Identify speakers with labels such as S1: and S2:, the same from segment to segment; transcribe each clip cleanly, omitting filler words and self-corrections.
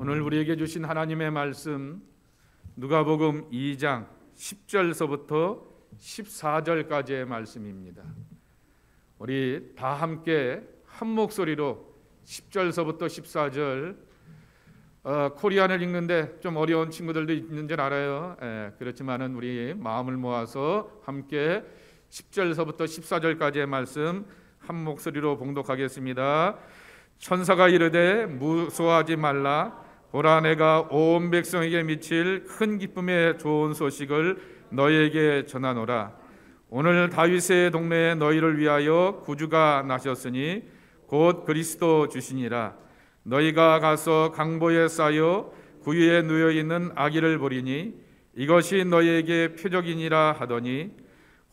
S1: 오늘 우리에게 주신 하나님의 말씀 누가복음 2장 10절서부터 14절까지의 말씀입니다. 우리 다 함께 한 목소리로 10절서부터 14절 코리안을 읽는데 좀 어려운 친구들도 있는 줄 알아요. 그렇지만은 우리 마음을 모아서 함께 10절서부터 14절까지의 말씀 한 목소리로 봉독하겠습니다. 천사가 이르되 무서워하지 말라. 보라, 내가 온 백성에게 미칠 큰 기쁨의 좋은 소식을 너희에게 전하노라. 오늘 다윗의 동네에 너희를 위하여 구주가 나셨으니 곧 그리스도 주시니라. 너희가 가서 강보에 쌓여 구유에 누워 있는 아기를 보리니 이것이 너희에게 표적이니라 하더니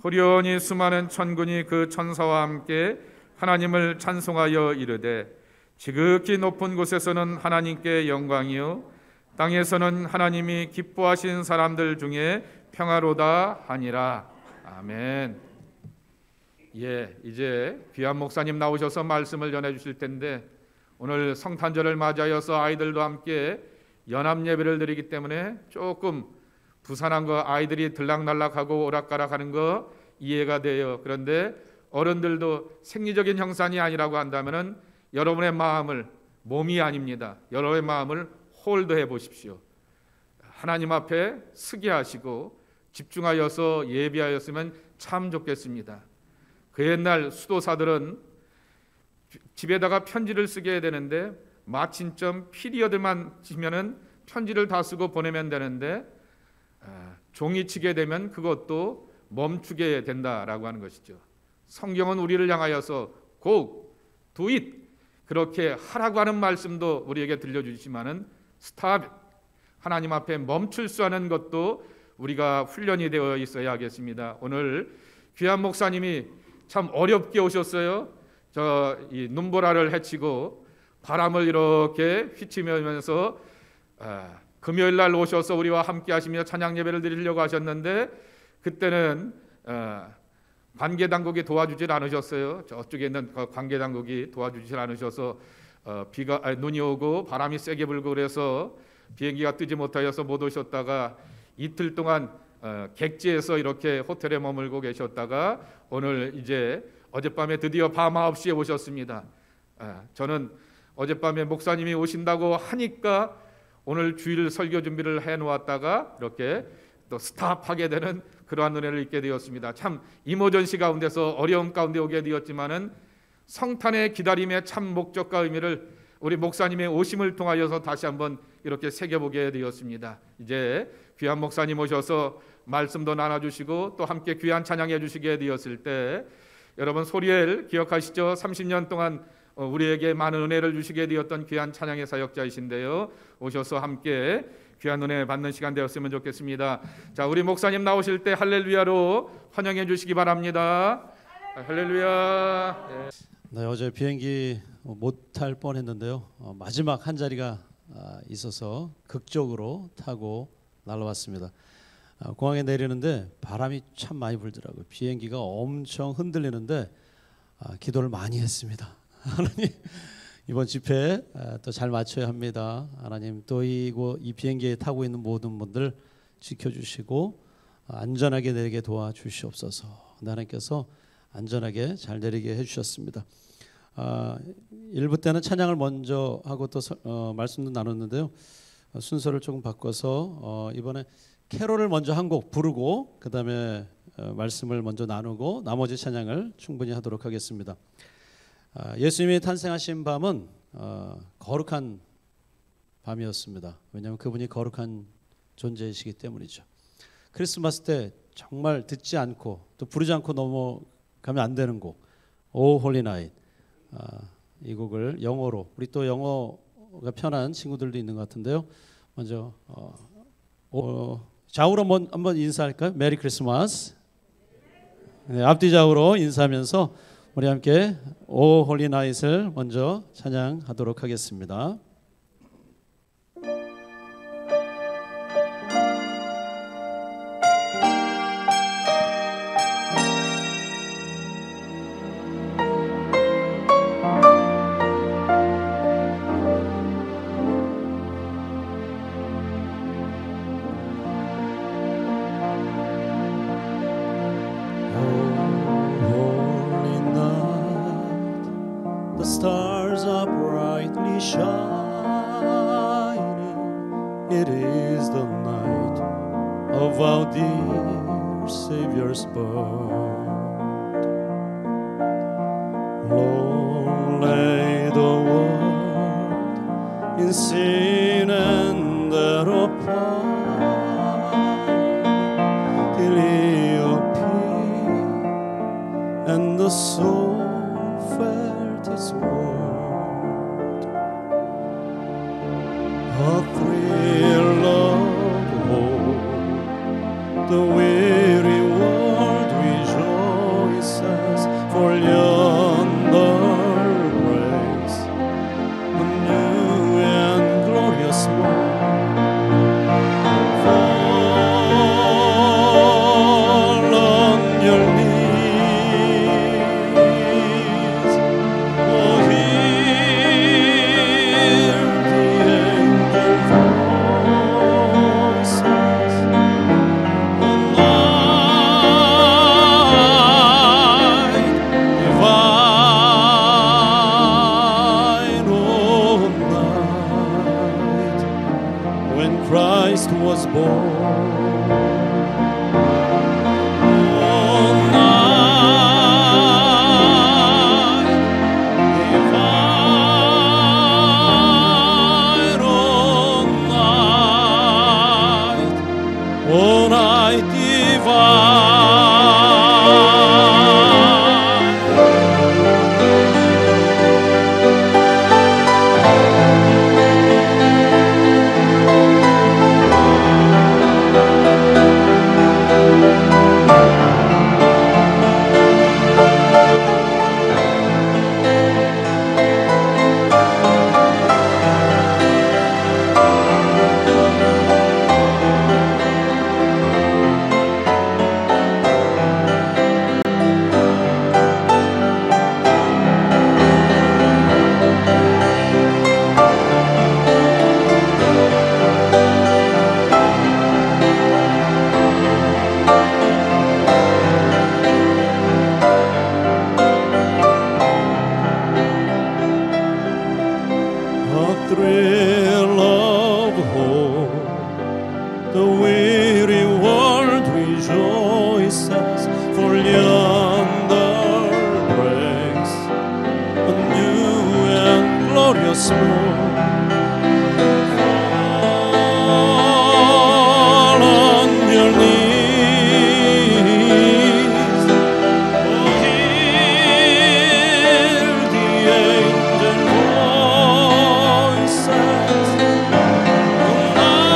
S1: 호련히 수많은 천군이 그 천사와 함께 하나님을 찬송하여 이르되 지극히 높은 곳에서는 하나님께 영광이요 땅에서는 하나님이 기뻐하신 사람들 중에 평화로다 하니라. 아멘. 이제 귀한 목사님 나오셔서 말씀을 전해 주실 텐데 오늘 성탄절을 맞이하여서 아이들도 함께 연합 예배를 드리기 때문에 조금 부산한 거 아이들이 들락날락하고 오락가락하는 거 이해가 돼요. 그런데 어른들도 생리적인 형상이 아니라고 한다면은 여러분의 마음을, 몸이 아닙니다, 여러분의 마음을 홀드해 보십시오. 하나님 앞에 쓰게 하시고 집중하여서 예비하였으면 참 좋겠습니다. 그 옛날 수도사들은 집에다가 편지를 쓰게 해야 되는데 마침점 피리어드만 치면은 편지를 다 쓰고 보내면 되는데 종이 치게 되면 그것도 멈추게 된다라고 하는 것이죠. 성경은 우리를 향하여서 go, do it, 그렇게 하라고 하는 말씀도 우리에게 들려주시지만은 stop, 하나님 앞에 멈출 수 있는 것도 우리가 훈련이 되어 있어야 하겠습니다. 오늘 귀한 목사님이 참 어렵게 오셨어요. 이 눈보라를 헤치고 바람을 이렇게 휘치면서 금요일 날 오셔서 우리와 함께 하시며 찬양 예배를 드리려고 하셨는데 그때는 관계당국이 도와주질 않으셨어요. 저쪽에 있는 관계당국이 도와주질 않으셔서 눈이 오고 바람이 세게 불고 그래서 비행기가 뜨지 못하여서 못 오셨다가 이틀 동안 객지에서 이렇게 호텔에 머물고 계셨다가 오늘 이제 어젯밤에 드디어 밤 9시에 오셨습니다. 저는 어젯밤에 목사님이 오신다고 하니까 오늘 주일 설교 준비를 해놓았다가 이렇게 또 스탑하게 되는 그러한 은혜를 잊게 되었습니다. 참 이모전시 가운데서 어려움 가운데 오게 되었지만은 성탄의 기다림의 참 목적과 의미를 우리 목사님의 오심을 통하여서 다시 한번 이렇게 새겨보게 되었습니다. 이제 귀한 목사님 오셔서 말씀도 나눠주시고 또 함께 귀한 찬양해 주시게 되었을 때 여러분 소리엘 기억하시죠? 30년 동안 우리에게 많은 은혜를 주시게 되었던 귀한 찬양의 사역자이신데요. 오셔서 함께 귀한 은혜 받는 시간 되었으면 좋겠습니다. 자, 우리 목사님 나오실 때 할렐루야로 환영해 주시기 바랍니다. 할렐루야.
S2: 네, 어제 비행기 못 탈 뻔했는데요. 마지막 한 자리가 있어서 극적으로 타고 날아왔습니다. 공항에 내리는데 바람이 참 많이 불더라고요. 비행기가 엄청 흔들리는데 기도를 많이 했습니다. 하나님, 이번 집회 또 잘 마쳐야 합니다. 하나님, 또 이 비행기에 타고 있는 모든 분들 지켜주시고 안전하게 내리게 도와주시옵소서. 하나님께서 안전하게 잘 내리게 해주셨습니다. 1부 때는 찬양을 먼저 하고 또 말씀도 나눴는데요. 순서를 조금 바꿔서 이번에 캐롤을 먼저 한 곡 부르고 그 다음에 말씀을 먼저 나누고 나머지 찬양을 충분히 하도록 하겠습니다. 예수님이 탄생하신 밤은 거룩한 밤이었습니다. 왜냐하면 그분이 거룩한 존재이시기 때문이죠. 크리스마스 때 정말 듣지 않고 또 부르지 않고 넘어가면 안 되는 곡 O Holy Night, 이 곡을 영어로, 우리 또 영어가 편한 친구들도 있는 것 같은데요. 먼저 좌우로 한번 인사할까요? 메리 크리스마스. 네, 앞뒤 좌우로 인사하면서 우리 함께 오 홀리 나잇을 먼저 찬양하도록 하겠습니다. shining. It is the night of our dear Savior's birth. Long lay the world in sin and death apart, till He appeared, and the soul felt His word. A thrill of hope, the weary world rejoices, for yonder breaks a new and glorious morn. Fall on your knees, oh, hear the angel voices. The night divine, oh, night when Christ was born. Oh, night divine, oh, night divine. A thrill of hope, the weary world rejoices, for yonder breaks a new and glorious morn. Fall on your knees, oh, hear the angel voices. The night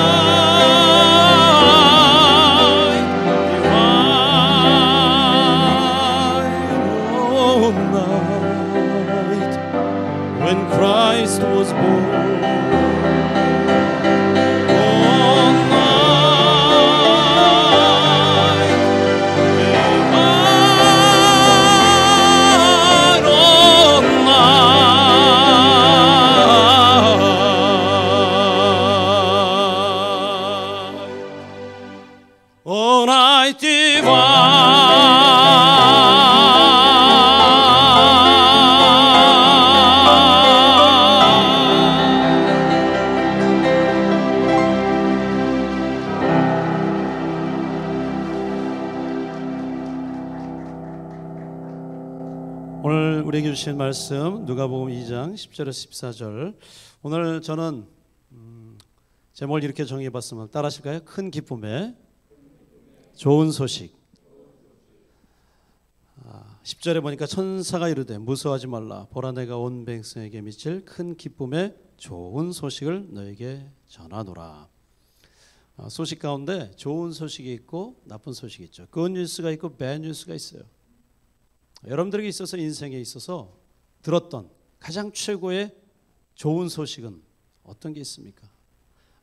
S2: divine, oh, night when Christ was born. Oh, night divine, oh, night 오늘 우리에게 주신 말씀 누가복음 2장 10절에서 14절. 오늘 저는 제목을 이렇게 정해봤습니다. 따라하실까요? 큰 기쁨의 좋은 소식. 10절에 보니까 천사가 이르되 무서워하지 말라. 보라 내가 온 백성에게 미칠 큰 기쁨의 좋은 소식을 너에게 전하노라. 소식 가운데 좋은 소식이 있고 나쁜 소식이 있죠. 굿 뉴스가 있고 배드 뉴스가 있어요. 여러분들에게 있어서 인생에 있어서 들었던 가장 최고의 좋은 소식은 어떤 게 있습니까?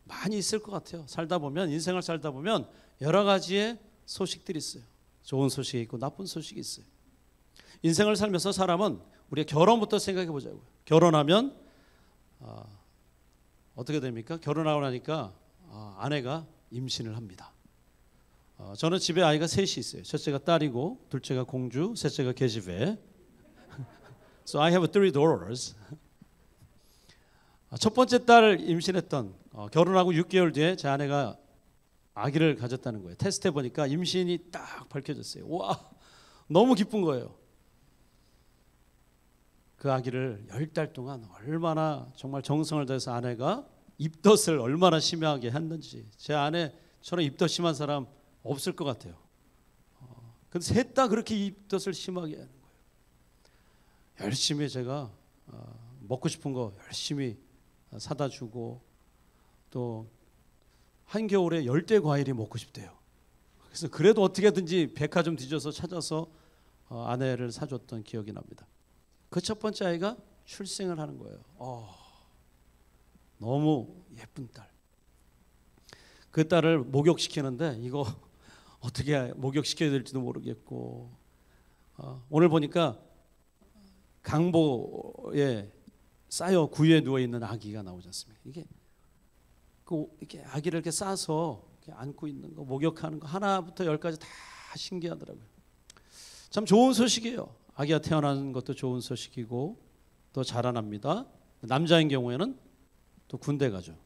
S2: 많이 있을 것 같아요. 살다 보면, 인생을 살다 보면 여러 가지의 소식들이 있어요. 좋은 소식이 있고 나쁜 소식이 있어요. 인생을 살면서 사람은 우리가 결혼부터 생각해 보자고요. 결혼하면 어떻게 됩니까? 결혼하고 나니까 아내가 임신을 합니다. 저는 집에 아이가 셋이 있어요. 첫째가 딸이고, 둘째가 공주, 셋째가 계집애. So I have three daughters. 첫 번째 딸 임신했던 결혼하고 6개월 뒤에 제 아내가 아기를 가졌다는 거예요. 테스트해 보니까 임신이 딱 밝혀졌어요. 와, 너무 기쁜 거예요. 그 아기를 10달 동안 얼마나 정말 정성을 다해서 아내가 입덧을 얼마나 심하게 했는지. 제 아내처럼 입덧 심한 사람 없을 것 같아요. 근데 셋 다 그렇게 입덧을 심하게 하는 거예요. 열심히 제가 먹고 싶은 거 열심히 사다 주고, 또 한겨울에 열대 과일이 먹고 싶대요. 그래서 그래도 어떻게든지 백화점 뒤져서 찾아서 아내를 사줬던 기억이 납니다. 그 첫 번째 아이가 출생을 하는 거예요. 너무 예쁜 딸. 그 딸을 목욕시키는데 이거 어떻게 목욕시켜야 될지도 모르겠고, 오늘 보니까 강보에 쌓여 구유에 누워 있는 아기가 나오지 않습니까? 이렇게 아기를 이렇게 싸서 이렇게 안고 있는 거, 목욕하는 거 하나부터 10까지 다 신기하더라고요. 참 좋은 소식이에요. 아기가 태어나는 것도 좋은 소식이고 또 자라납니다. 남자인 경우에는 또 군대 가죠.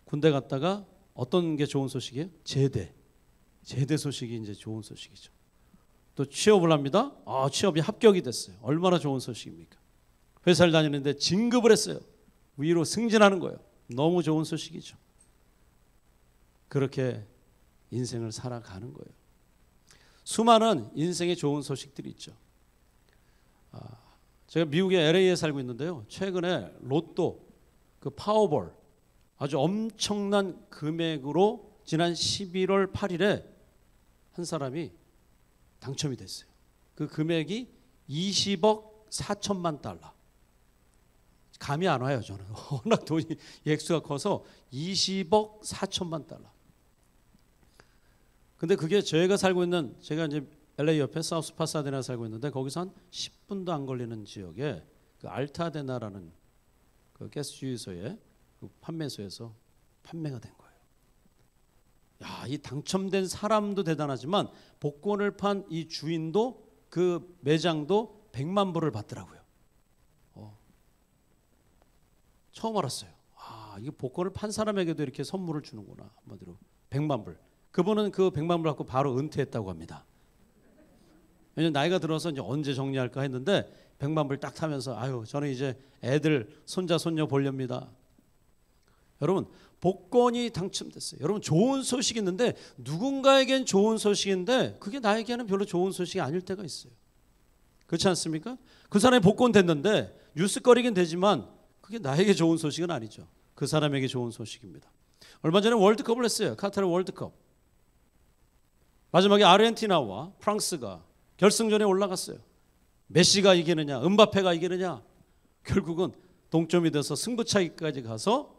S2: 군대 갔다가 어떤 게 좋은 소식이에요? 제대 소식이 이제 좋은 소식이죠. 또 취업을 합니다. 취업이 합격이 됐어요. 얼마나 좋은 소식입니까? 회사를 다니는데 진급을 했어요. 위로 승진하는 거예요. 너무 좋은 소식이죠. 그렇게 인생을 살아가는 거예요. 수많은 인생의 좋은 소식들이 있죠. 제가 미국의 LA에 살고 있는데요. 최근에 로또, 그 파워볼, 아주 엄청난 금액으로 지난 11월 8일에 한 사람이 당첨이 됐어요. 그 금액이 20억 4천만 달러. 감이 안 와요, 저는. 워낙 돈이 액수가 커서 20억 4천만 달러. 근데 그게 제가 이제 LA 옆에 사우스 파사데나 살고 있는데, 거기서 한 10분도 안 걸리는 지역에 그 알타데나라는 그 가스 주유소의 그 판매소에서 판매가 된 거예요. 야, 이 당첨된 사람도 대단하지만 복권을 판 이 주인도, 그 매장도 100만 불을 받더라고요. 처음 알았어요. 이게 복권을 판 사람에게도 이렇게 선물을 주는구나. 한마디로 100만 불. 그분은 그 100만 불 갖고 바로 은퇴했다고 합니다. 왜냐면 나이가 들어서 이제 언제 정리할까 했는데 100만 불 딱 타면서 저는 이제 애들 손자 손녀 보렵니다. 여러분, 복권이 당첨됐어요. 여러분, 좋은 소식이 있는데 누군가에겐 좋은 소식인데 그게 나에게는 별로 좋은 소식이 아닐 때가 있어요. 그렇지 않습니까? 그 사람이 복권 됐는데 뉴스거리긴 되지만 그게 나에게 좋은 소식은 아니죠. 그 사람에게 좋은 소식입니다. 얼마 전에 월드컵을 했어요. 카타르 월드컵. 마지막에 아르헨티나와 프랑스가 결승전에 올라갔어요. 메시가 이기느냐, 음바페가 이기느냐. 결국은 동점이 돼서 승부차기까지 가서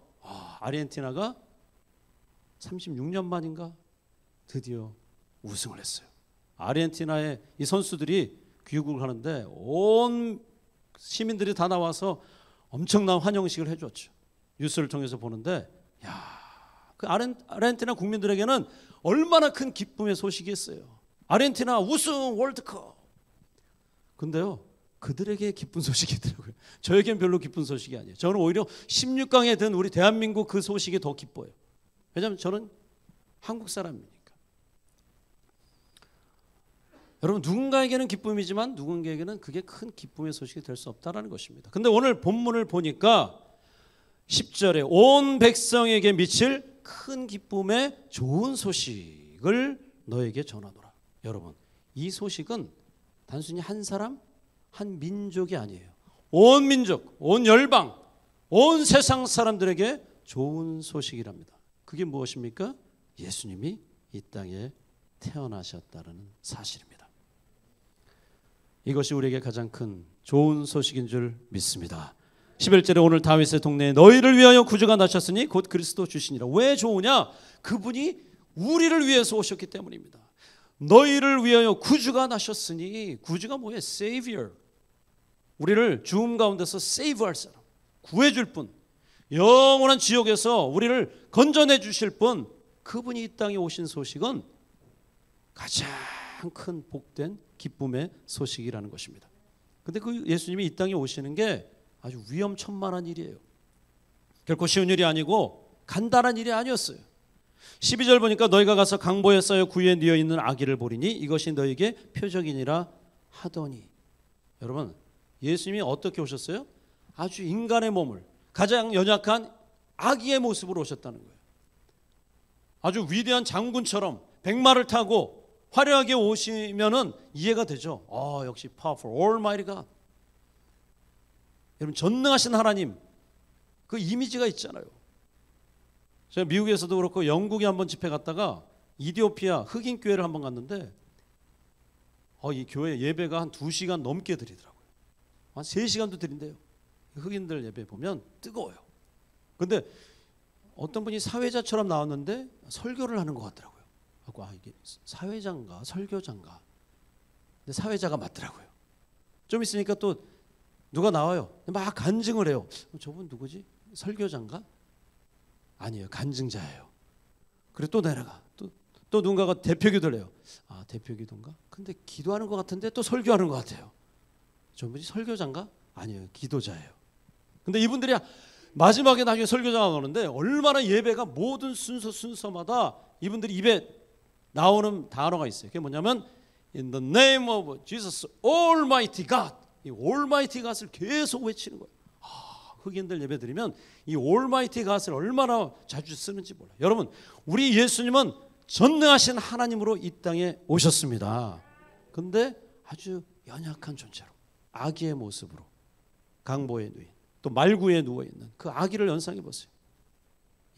S2: 아르헨티나가 36년 만인가 드디어 우승을 했어요. 아르헨티나의 이 선수들이 귀국을 하는데 온 시민들이 다 나와서 엄청난 환영식을 해줬죠. 뉴스를 통해서 보는데, 그 아르헨티나 국민들에게는 얼마나 큰 기쁨의 소식이었어요. 아르헨티나 우승 월드컵. 근데요, 그들에게 기쁜 소식이더라고요. 저에겐 별로 기쁜 소식이 아니에요. 저는 오히려 16강에 든 우리 대한민국 그 소식이 더 기뻐요. 왜냐하면 저는 한국 사람이니까. 여러분, 누군가에게는 기쁨이지만 누군가에게는 그게 큰 기쁨의 소식이 될 수 없다는 것입니다. 근데 오늘 본문을 보니까 10절에 온 백성에게 미칠 큰 기쁨의 좋은 소식을 너에게 전하노라. 여러분, 이 소식은 단순히 한 사람, 한 민족이 아니에요. 온 민족, 온 열방, 온 세상 사람들에게 좋은 소식이랍니다. 그게 무엇입니까? 예수님이 이 땅에 태어나셨다는 사실입니다. 이것이 우리에게 가장 큰 좋은 소식인 줄 믿습니다. 11절에 오늘 다윗의 동네에 너희를 위하여 구주가 나셨으니 곧 그리스도 주시니라. 왜 좋으냐? 그분이 우리를 위해서 오셨기 때문입니다. 너희를 위하여 구주가 나셨으니, 구주가 뭐예요? Savior. 우리를 죽음 가운데서 세이브할 사람, 구해줄 분, 영원한 지옥에서 우리를 건져내 주실 분, 그분이 이 땅에 오신 소식은 가장 큰 복된 기쁨의 소식이라는 것입니다. 근데 그 예수님이 이 땅에 오시는 게 아주 위험천만한 일이에요. 결코 쉬운 일이 아니고 간단한 일이 아니었어요. 12절 보니까 너희가 가서 강보에 쌓여 구유에 뉘어 있는 아기를 보리니 이것이 너희에게 표적이니라 하더니. 여러분, 예수님이 어떻게 오셨어요? 아주 인간의 몸을, 가장 연약한 아기의 모습으로 오셨다는 거예요. 아주 위대한 장군처럼 백마를 타고 화려하게 오시면은 이해가 되죠. 역시 powerful, almighty God. 여러분, 전능하신 하나님, 그 이미지가 있잖아요. 제가 미국에서도 그렇고 영국에 한번 집회 갔다가 이디오피아 흑인 교회를 한번 갔는데 이 교회 예배가 한 2시간 넘게 드리더라고요. 한 3시간도 드린대요. 흑인들 예배 보면 뜨거워요. 근데 어떤 분이 사회자처럼 나왔는데 설교를 하는 것 같더라고요. 이게 사회자인가 설교자인가. 근데 사회자가 맞더라고요. 좀 있으니까 또 누가 나와요. 막 간증을 해요. 저분 누구지? 설교자인가? 아니에요. 간증자예요. 그리고 또 내려가. 또 누군가가 대표기도를 해요. 대표기도인가? 근데 기도하는 것 같은데 또 설교하는 것 같아요. 저분이 설교자인가? 아니에요. 기도자예요. 근데 이분들이 마지막에 나중에 설교자가 나오는데 얼마나 예배가 모든 순서마다 이분들이 입에 나오는 단어가 있어요. 그게 뭐냐면 In the name of Jesus Almighty God. 이 Almighty God을 계속 외치는 거예요. 흑인들 예배 드리면 이 Almighty God을 얼마나 자주 쓰는지 몰라요. 여러분, 우리 예수님은 전능하신 하나님으로 이 땅에 오셨습니다. 근데 아주 연약한 존재로 아기의 모습으로 강보에 누인 또 말구에 누워있는 그 아기를 연상해 보세요.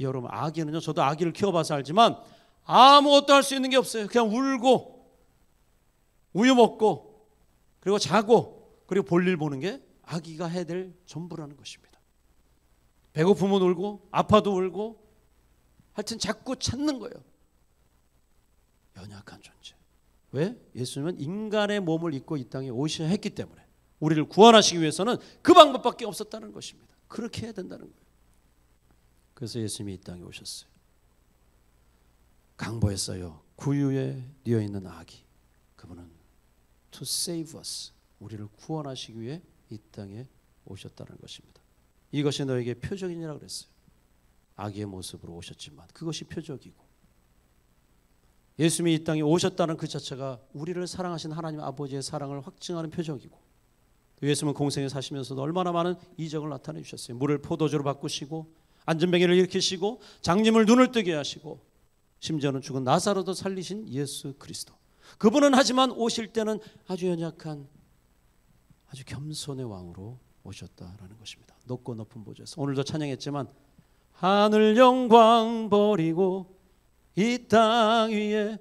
S2: 여러분, 아기는요, 저도 아기를 키워봐서 알지만 아무것도 할 수 있는 게 없어요. 그냥 울고 우유 먹고 그리고 자고 그리고 볼일 보는 게 아기가 해야 될 전부라는 것입니다. 배고프면 울고 아파도 울고 하여튼 자꾸 찾는 거예요. 연약한 존재. 왜? 예수님은 인간의 몸을 입고 이 땅에 오셔야 했기 때문에 우리를 구원하시기 위해서는 그 방법밖에 없었다는 것입니다. 그렇게 해야 된다는 거예요. 그래서 예수님이 이 땅에 오셨어요. 강보에 쌓여 구유에 뉘어 있는 아기. 그분은 to save us. 우리를 구원하시기 위해 이 땅에 오셨다는 것입니다. 이것이 너에게 표적이니라 그랬어요. 아기의 모습으로 오셨지만 그것이 표적이고 예수님이 이 땅에 오셨다는 그 자체가 우리를 사랑하신 하나님 아버지의 사랑을 확증하는 표적이고 예수님은 공생에 사시면서도 얼마나 많은 이적을 나타내 주셨어요. 물을 포도주로 바꾸시고 안전뱅이를 일으키시고 장님을 눈을 뜨게 하시고 심지어는 죽은 나사로도 살리신 예수 그리스도. 그분은 하지만 오실 때는 아주 연약한 아주 겸손의 왕으로 오셨다라는 것입니다. 높고 높은 보좌에서. 오늘도 찬양했지만 하늘 영광 버리고 이 땅 위에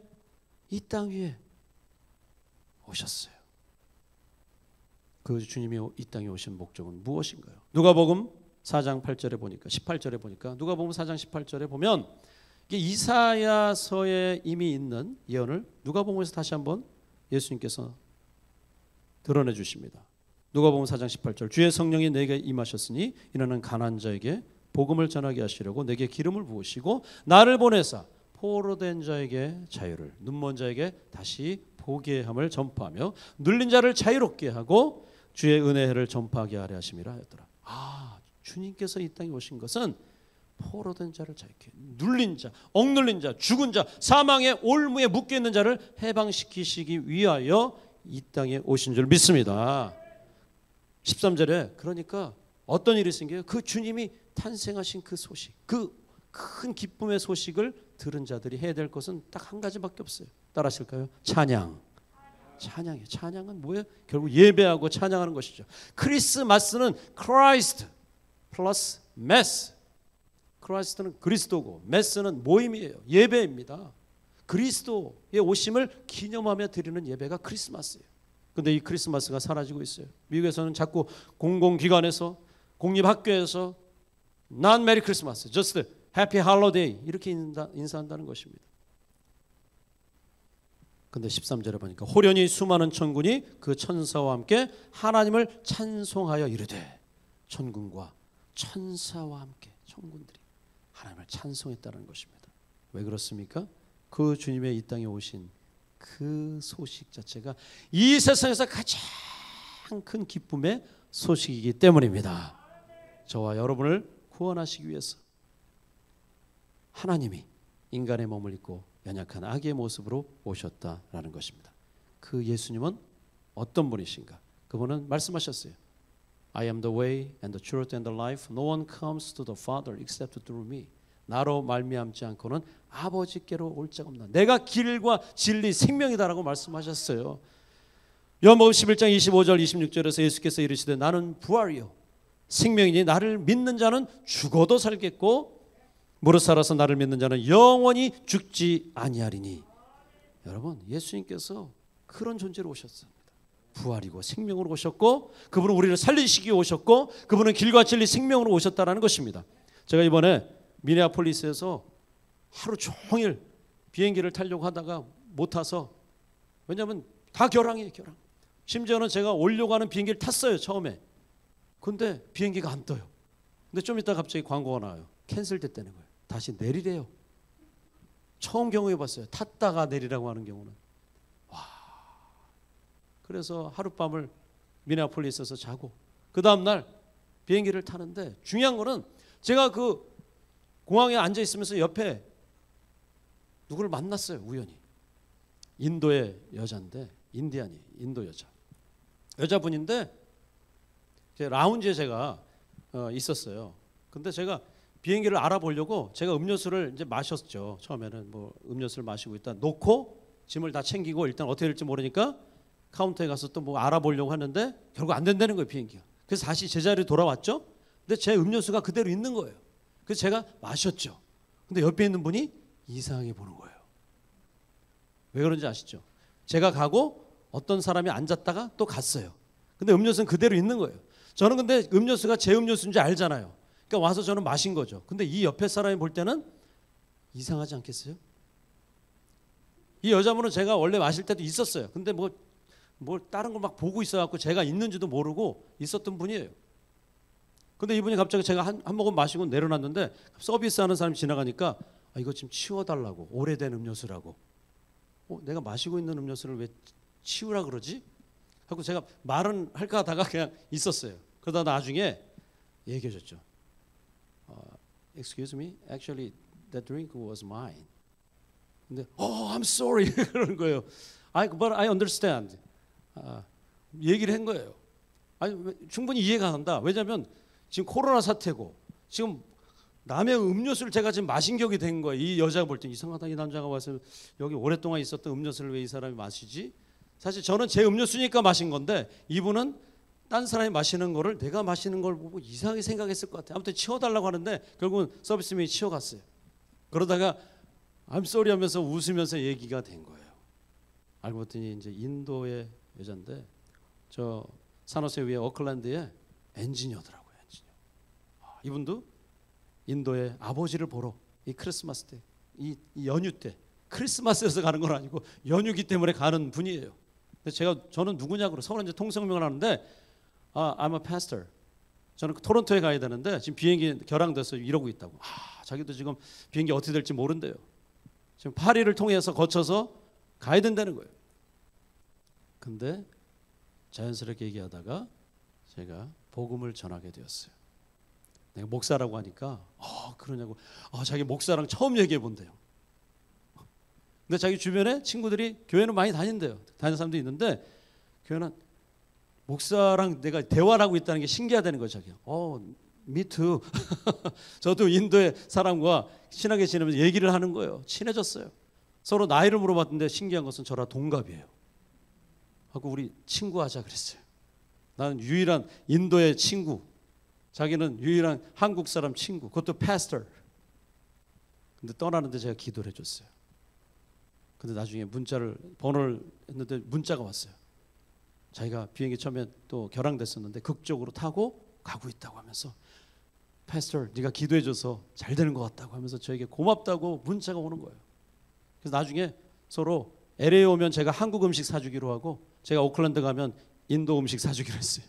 S2: 오셨어요. 그 주님이 이 땅에 오신 목적은 무엇인가요? 누가복음 4장 8절에 보니까 18절에 보니까 누가복음 4장 18절에 보면 이게 이사야서에 이미 있는 예언을 누가복음에서 다시 한번 예수님께서 드러내 주십니다. 누가복음 4장 18절 주의 성령이 내게 임하셨으니 이는 가난한 자에게 복음을 전하게 하시려고 내게 기름을 부으시고 나를 보내사 포로된 자에게 자유를 눈먼 자에게 다시 보게 함을 전파하며 눌린 자를 자유롭게 하고 주의 은혜를 전파하게 하려 하심이라 하였더라. 주님께서 이 땅에 오신 것은 포로된 자를 자유케 눌린 자, 억눌린 자, 죽은 자, 사망의 올무에 묶여 있는 자를 해방시키시기 위하여 이 땅에 오신 줄 믿습니다. 13절에 그러니까 어떤 일이 생겨요? 그 주님이 탄생하신 그 소식, 그 큰 기쁨의 소식을 들은 자들이 해야 될 것은 딱 한 가지밖에 없어요. 따라하실까요? 찬양. 찬양이에요. 찬양은 뭐예요? 결국 예배하고 찬양하는 것이죠. 크리스마스는 크라이스트 플러스 메스. 크라이스트는 그리스도고 메스는 모임이에요. 예배입니다. 그리스도의 오심을 기념하며 드리는 예배가 크리스마스예요. 근데 이 크리스마스가 사라지고 있어요. 미국에서는 자꾸 공공기관에서 공립학교에서 Not Merry Christmas, just Happy Holiday 이렇게 인사한다는 것입니다. 근데 13절에 보니까 호련히 수많은 천군이 그 천사와 함께 하나님을 찬송하여 이르되 천군과 천사와 함께 천군들이 하나님을 찬송했다는 것입니다. 왜 그렇습니까? 그 주님의 이 땅에 오신 그 소식 자체가 이 세상에서 가장 큰 기쁨의 소식이기 때문입니다. 저와 여러분을 구원하시기 위해서 하나님이 인간의 몸을 입고 연약한 아기의 모습으로 오셨다라는 것입니다. 그 예수님은 어떤 분이신가? 그분은 말씀하셨어요. I am the way and the truth and the life. No one comes to the Father except through me. 나로 말미암지 않고는 아버지께로 올 자가 없나. 내가 길과 진리 생명이다라고 말씀하셨어요. 요한복음 11장 25절 26절에서 예수께서 이르시되 나는 부활이요 생명이니 나를 믿는 자는 죽어도 살겠고 무릇 살아서 나를 믿는 자는 영원히 죽지 아니하리니. 여러분, 예수님께서 그런 존재로 오셨습니다. 부활이고 생명으로 오셨고, 그분은 우리를 살리시기 위해 오셨고, 그분은 길과 진리 생명으로 오셨다라는 것입니다. 제가 이번에 미네아폴리스에서 하루 종일 비행기를 타려고 하다가 못 타서, 왜냐하면 다 결항이에요, 결항. 심지어는 제가 오려고 하는 비행기를 탔어요, 처음에. 근데 비행기가 안 떠요. 근데 좀 이따 갑자기 광고가 나와요. 캔슬됐다는 거예요. 다시 내리래요. 처음 경험해봤어요. 탔다가 내리라고 하는 경우는. 와. 그래서 하룻밤을 미네아폴리스에서 자고 그 다음날 비행기를 타는데, 중요한 거는 제가 그 공항에 앉아 있으면서 옆에 누구를 만났어요, 우연히. 인도의 여자인데, 인디안이, 인도 여자분인데 라운지에 제가 있었어요. 근데 제가 비행기를 알아보려고 제가 음료수를 이제 마셨죠. 처음에는 뭐 음료수를 마시고 일단 놓고 짐을 다 챙기고 일단 어떻게 될지 모르니까 카운터에 가서 또 뭐 알아보려고 하는데 결국 안 된다는 거예요, 비행기가. 그래서 다시 제자리에 돌아왔죠. 근데 제 음료수가 그대로 있는 거예요. 그래서 제가 마셨죠. 근데 옆에 있는 분이 이상하게 보는 거예요. 왜 그런지 아시죠? 제가 가고 어떤 사람이 앉았다가 또 갔어요. 근데 음료수는 그대로 있는 거예요. 저는 근데 음료수가 제 음료수인지 알잖아요. 그러니까 와서 저는 마신 거죠. 근데 이 옆에 사람이 볼 때는 이상하지 않겠어요? 이 여자분은 제가 원래 마실 때도 있었어요. 근데 뭐 다른 걸 막 보고 있어갖고 제가 있는지도 모르고 있었던 분이에요. 근데 이분이 갑자기 제가 한 모금 마시고 내려놨는데 서비스하는 사람이 지나가니까 이거 지금 치워달라고, 오래된 음료수라고. 내가 마시고 있는 음료수를 왜 치우라 그러지? 하고 제가 말은 할까 하다가 그냥 있었어요. 그러다 나중에 얘기해줬죠. Excuse me, actually that drink was mine. 근데 I'm sorry 그러는 거예요. But I understand. 얘기를 한 거예요. 충분히 이해가 간다. 왜냐하면 지금 코로나 사태고 지금 남의 음료수를 제가 지금 마신 격이 된 거예요. 이 여자가 볼 때 이상하다, 이 남자가 와서 여기 오랫동안 있었던 음료수를 왜 이 사람이 마시지? 사실 저는 제 음료수니까 마신 건데 이분은 딴 사람이 마시는 거를 내가 마시는 걸 보고 이상하게 생각했을 것 같아요. 아무튼 치워달라고 하는데 결국은 서비스맨이 치워갔어요. 그러다가 I'm sorry 하면서 웃으면서 얘기가 된 거예요. 알고 봤더니 이제 인도의 여잔데 저 산호세 위에 오클랜드에 엔지니어더라고요. 엔지니어. 이분도 인도의 아버지를 보러 이 크리스마스 때, 이 연휴 때, 크리스마스에서 가는 건 아니고 연휴기 때문에 가는 분이에요. 저는 누구냐고 서로 이제 통성명을 하는데 I'm a pastor. 저는 토론토에 가야 되는데 지금 비행기 결항돼서 이러고 있다고. 자기도 지금 비행기 어떻게 될지 모른대요. 지금 파리를 통해서 거쳐서 가야 된다는 거예요. 근데 자연스럽게 얘기하다가 제가 복음을 전하게 되었어요. 내가 목사라고 하니까 그러냐고. 자기 목사랑 처음 얘기해 본대요. 근데 자기 주변에 친구들이 교회는 많이 다닌대요. 다니는 사람도 있는데 교회는 목사랑 내가 대화를 하고 있다는 게 신기하다는 거죠. 자기가. Me too. 저도 인도의 사람과 친하게 지내면서 얘기를 하는 거예요. 친해졌어요. 서로 나이를 물어봤는데 신기한 것은 저랑 동갑이에요. 하고 우리 친구하자 그랬어요. 나는 유일한 인도의 친구, 자기는 유일한 한국 사람 친구, 그것도 패스터. 근데 떠나는데 제가 기도를 해줬어요. 근데 나중에 번호를 했는데 문자가 왔어요. 자기가 비행기 처음에 또 결항됐었는데 극적으로 타고 가고 있다고 하면서 패스터 네가 기도해줘서 잘 되는 것 같다고 하면서 저에게 고맙다고 문자가 오는 거예요. 그래서 나중에 서로 LA 오면 제가 한국 음식 사주기로 하고 제가 오클랜드 가면 인도 음식 사주기로 했어요.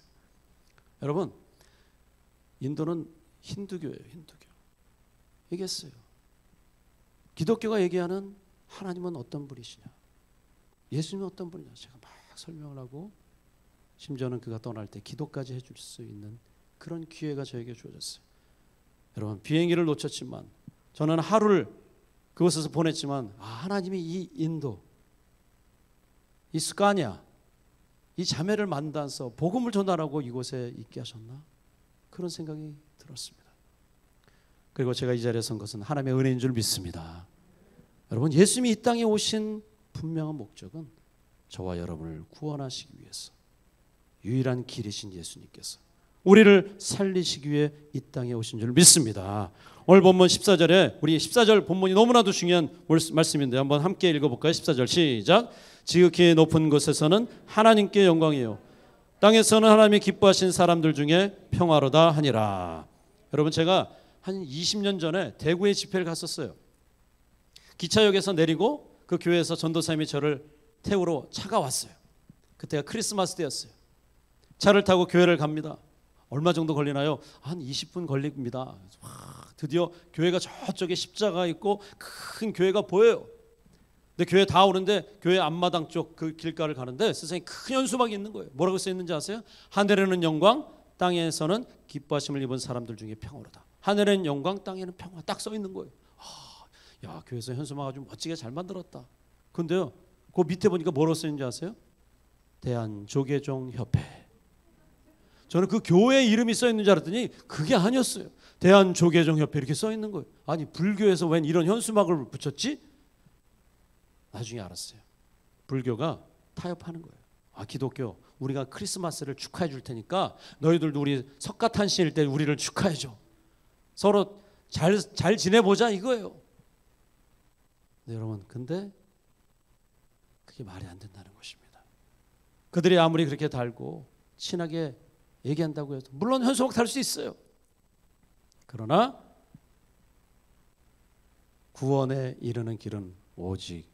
S2: 여러분, 인도는 힌두교예요. 힌두교. 얘기했어요. 기독교가 얘기하는 하나님은 어떤 분이시냐, 예수님은 어떤 분이냐 제가 막 설명을 하고 심지어는 그가 떠날 때 기도까지 해줄 수 있는 그런 기회가 저에게 주어졌어요. 여러분 비행기를 놓쳤지만 저는 하루를 그곳에서 보냈지만 하나님이 이 인도, 이 스카냐, 이 자매를 만나서 복음을 전하라고 이곳에 있게 하셨나? 그런 생각이 들었습니다. 그리고 제가 이 자리에 선 것은 하나님의 은혜인 줄 믿습니다. 여러분 예수님이 이 땅에 오신 분명한 목적은 저와 여러분을 구원하시기 위해서 유일한 길이신 예수님께서 우리를 살리시기 위해 이 땅에 오신 줄 믿습니다. 오늘 본문 14절에 우리 14절 본문이 너무나도 중요한 말씀인데 한번 함께 읽어볼까요? 14절 시작. 지극히 높은 곳에서는 하나님께 영광이요 땅에서는 하나님이 기뻐하신 사람들 중에 평화로다 하니라. 여러분 제가 한 20년 전에 대구에 집회를 갔었어요. 기차역에서 내리고 그 교회에서 전도사님이 저를 태우러 차가 왔어요. 그때가 크리스마스 때였어요. 차를 타고 교회를 갑니다. 얼마 정도 걸리나요? 한 20분 걸립니다. 드디어 교회가 저쪽에 십자가 있고 큰 교회가 보여요. 근데 교회 다 오는데 교회 앞마당 쪽 그 길가를 가는데 세상에 큰 현수막이 있는 거예요. 뭐라고 써 있는지 아세요? 하늘에는 영광, 땅에서는 기뻐하심을 입은 사람들 중에 평화로다. 하늘에는 영광, 땅에는 평화. 딱 써 있는 거예요. 야, 교회에서 현수막 아주 멋지게 잘 만들었다. 근데요, 그 밑에 보니까 뭐라고 써 있는지 아세요? 대한조계종협회. 저는 그 교회 이름이 써 있는 줄 알았더니 그게 아니었어요. 대한조계종협회 이렇게 써 있는 거예요. 아니 불교에서 웬 이런 현수막을 붙였지? 나중에 알았어요. 불교가 타협하는 거예요. 기독교 우리가 크리스마스를 축하해 줄 테니까 너희들도 우리 석가탄신일 때 우리를 축하해 줘. 서로 잘 지내보자 이거예요. 네, 여러분 근데 그게 말이 안 된다는 것입니다. 그들이 아무리 그렇게 달고 친하게 얘기한다고 해도 물론 현수막 달 수 있어요. 그러나 구원에 이르는 길은 오직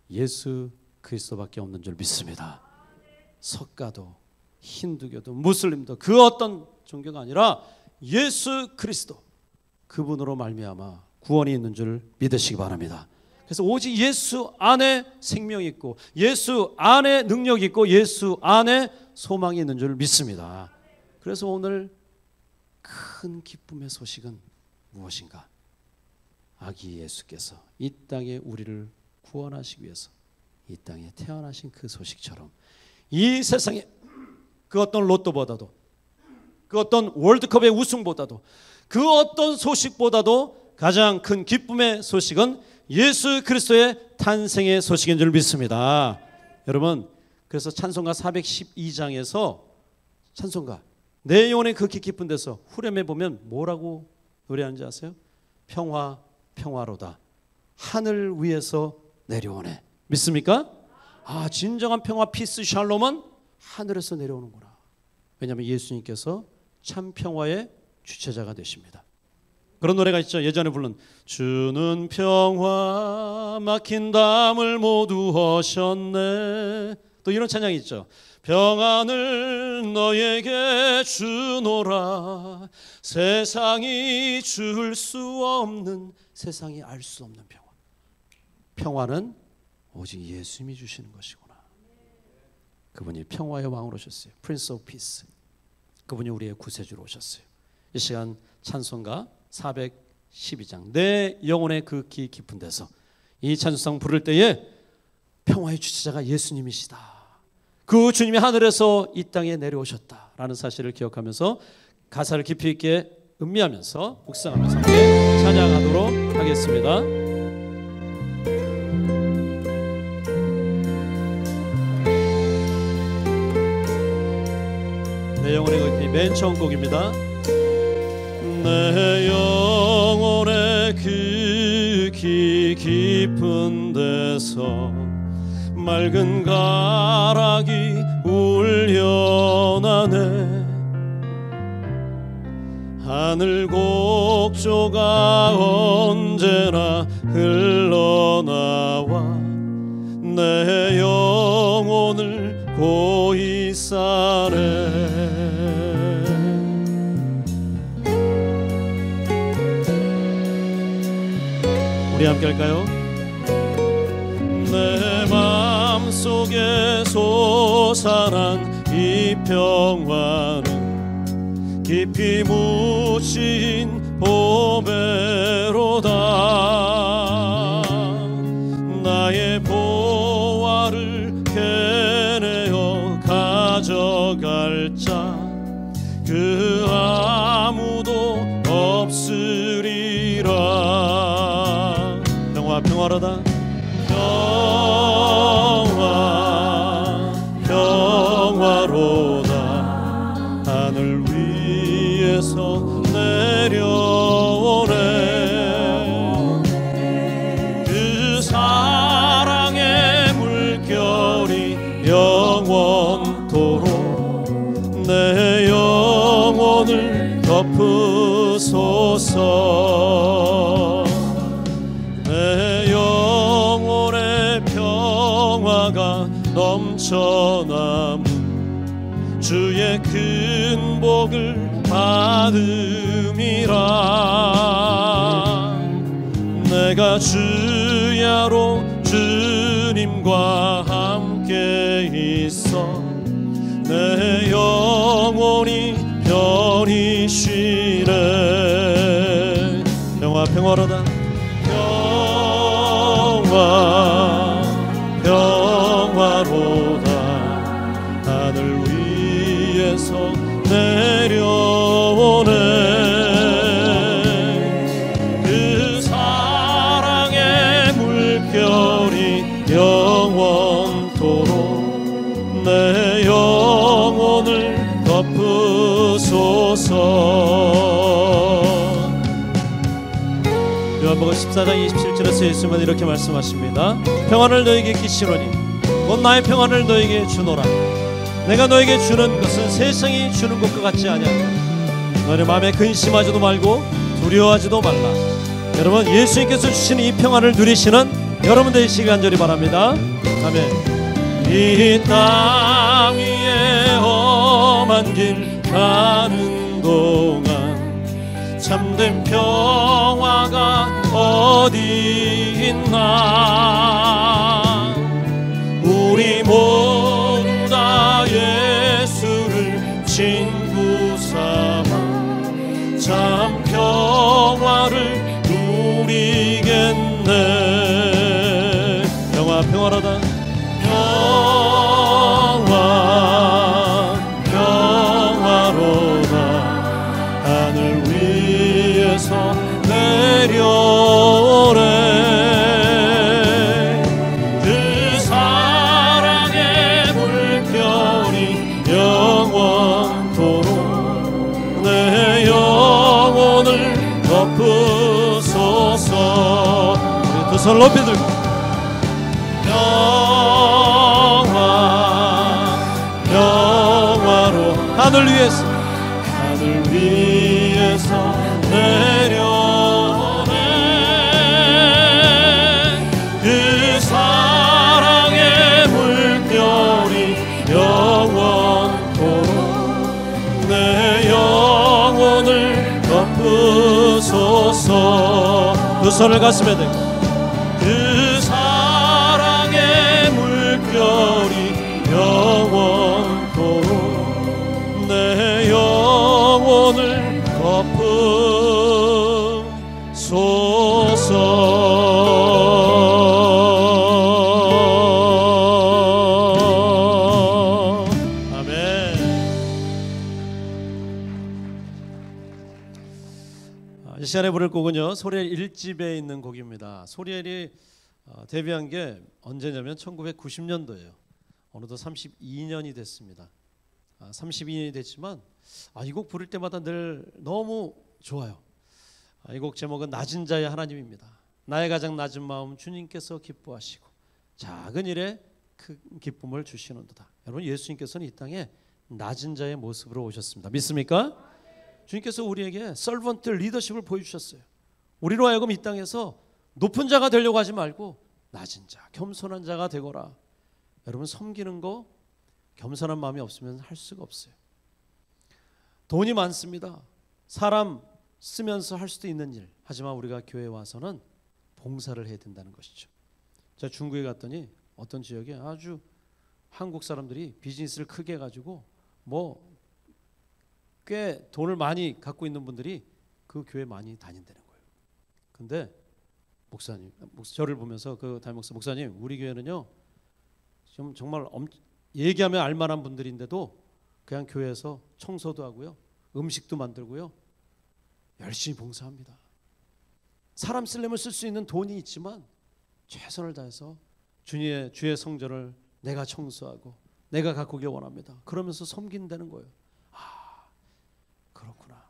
S2: 예수 그리스도밖에 없는 줄 믿습니다. 석가도 힌두교도 무슬림도 그 어떤 종교가 아니라 예수 그리스도 그분으로 말미암아 구원이 있는 줄 믿으시기 바랍니다. 그래서 오직 예수 안에 생명이 있고 예수 안에 능력이 있고 예수 안에 소망이 있는 줄 믿습니다. 그래서 오늘 큰 기쁨의 소식은 무엇인가? 아기 예수께서 이 땅에 우리를 구원하시기 위해서 이 땅에 태어나신 그 소식처럼 이 세상에 그 어떤 로또보다도 그 어떤 월드컵의 우승보다도 그 어떤 소식보다도 가장 큰 기쁨의 소식은 예수 그리스도의 탄생의 소식인 줄 믿습니다. 여러분 그래서 찬송가 412장에서 찬송가 내 영혼의 극히 깊은 데서 후렴에 보면 뭐라고 노래하는지 아세요? 평화 평화로다 하늘 위에서 내려오네. 믿습니까? 진정한 평화 피스 샬롬은 하늘에서 내려오는구나. 왜냐하면 예수님께서 참 평화의 주체자가 되십니다. 그런 노래가 있죠. 예전에 부른 주는 평화 막힌 담을 모두 허셨네. 또 이런 찬양이 있죠. 평안을 너에게 주노라 세상이 줄 수 없는 세상이 알 수 없는 평화. 평화는 오직 예수님이 주시는 것이구나. 그분이 평화의 왕으로 오셨어요. Prince of Peace. 그분이 우리의 구세주로 오셨어요. 이 시간 찬송가 412장 내 영혼의 극히 깊은 데서 이 찬송상 부를 때에 평화의 주체자가 예수님이시다. 그 주님이 하늘에서 이 땅에 내려오셨다라는 사실을 기억하면서 가사를 깊이 있게 음미하면서 묵상하면서 함께 찬양하도록 하겠습니다. 내 영혼의 극히 맨 처음 곡입니다. 내 영혼의 극히 깊은 데서 맑은 가락이 울려나네. 하늘 곡조가 언제나 흘러나와 내 영혼을 고이 싸네. 우리 함께 할까요? 내 마음속에 솟아난 이 평화는 깊이 묻힌 보배로다. 나의 보화를 캐내어 가져갈 자 그 아무도 없으리라. 평화로다. 평화로다. 하늘 위에서 내려오네. 그 사랑의 물결이 영원토록 내 영혼을 덮으소서. 내 영혼의 평화가 넘쳐남은 주의 큰 복을 받음이라. 내가 주야로 주님과 함께 있어 내 영혼이 편히 쉬네. 평화로다. 평화로다. 하늘 위에서 내려오네. 그 사랑의 물결이 영원토록 내 영혼을 덮으소서. 요한복음 14장 27절에서 예수님은 이렇게 말씀하십니다. 평안을 너에게 끼치노니 곧 나의 평안을 너에게 주노라. 내가 너에게 주는 것은 세상이 주는 것과 같지 아니하노라. 너의 마음에 근심하지도 말고 두려워하지도 말라. 여러분, 예수님께서 주시는 이 평안을 누리시는 여러분 되시기 간절히 바랍니다. 아멘. 이 땅 위에 험한 길 가는 동안 참된 평화가 어디 있나. 우리 모두 다 예수를 친구 삼아 참 평화를 누리겠네. 평화로다. 평화로다. 하늘 위에서 내려오네. 그 사랑의 물결이 영원토록 내 영혼을 덮으소서. 우리 두 손 높이 들고 평화로 하늘 위에서 내려오네. 그 사랑의 물결이 영원토록 내 영혼을 덮으소서. 두 손을 가슴에 대고 그 사랑의 물결이 영원토록 내 영혼을 덮으소서. 아멘. 이 시간에 부를 곡은요, 소리엘 1집에 있는 곡입니다. 소리엘이 데뷔한 게 언제냐면 1990년도예요. 어느덧 32년이 됐습니다. 32년이 됐지만 이 곡 부를 때마다 늘 너무 좋아요. 이 곡 제목은 낮은 자의 하나님입니다. 나의 가장 낮은 마음 주님께서 기뻐하시고 작은 일에 큰 기쁨을 주시는도다. 여러분, 예수님께서는 이 땅에 낮은 자의 모습으로 오셨습니다. 믿습니까? 주님께서 우리에게 서번트 리더십을 보여주셨어요. 우리로 하여금 이 땅에서 높은 자가 되려고 하지 말고 낮은 자, 겸손한 자가 되거라. 여러분, 섬기는 거 겸손한 마음이 없으면 할 수가 없어요. 돈이 많습니다. 사람 쓰면서 할 수도 있는 일. 하지만 우리가 교회에 와서는 봉사를 해야 된다는 것이죠. 제가 중국에 갔더니 어떤 지역에 아주 한국 사람들이 비즈니스를 크게 해가지고 뭐 꽤 돈을 많이 갖고 있는 분들이 그 교회 많이 다닌다는 거예요. 근데 목사님, 저를 보면서 그 담임 목사님, 우리 교회는요 좀 정말 얘기하면 알만한 분들인데도 그냥 교회에서 청소도 하고요, 음식도 만들고요, 열심히 봉사합니다. 사람 쓰려면 쓸 수 있는 돈이 있지만 최선을 다해서 주의 성전을 내가 청소하고 내가 가꾸길 원합니다. 그러면서 섬긴다는 거예요. 아, 그렇구나.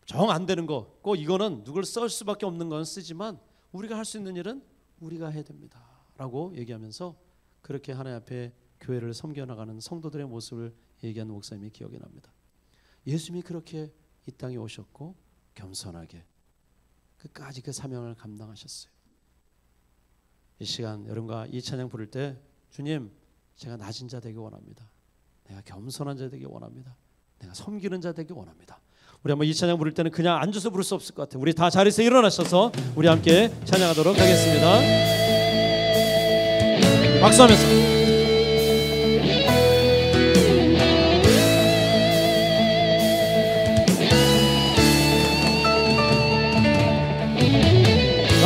S2: 정 안 되는 거, 꼭 이거는 누굴 쓸 수밖에 없는 건 쓰지만 우리가 할 수 있는 일은 우리가 해야 됩니다 라고 얘기하면서 그렇게 하나님 앞에 교회를 섬겨나가는 성도들의 모습을 얘기하는 목사님이 기억이 납니다. 예수님이 그렇게 이 땅에 오셨고 겸손하게 끝까지 그 사명을 감당하셨어요. 이 시간 여러분과 이 찬양 부를 때 주님, 제가 낮은 자 되기 원합니다. 내가 겸손한 자 되기 원합니다. 내가 섬기는 자 되기 원합니다. 우리 한번 이 찬양 부를 때는 그냥 앉아서 부를 수 없을 것 같아요. 우리 다 자리에서 일어나셔서 우리 함께 찬양하도록 하겠습니다. 박수하면서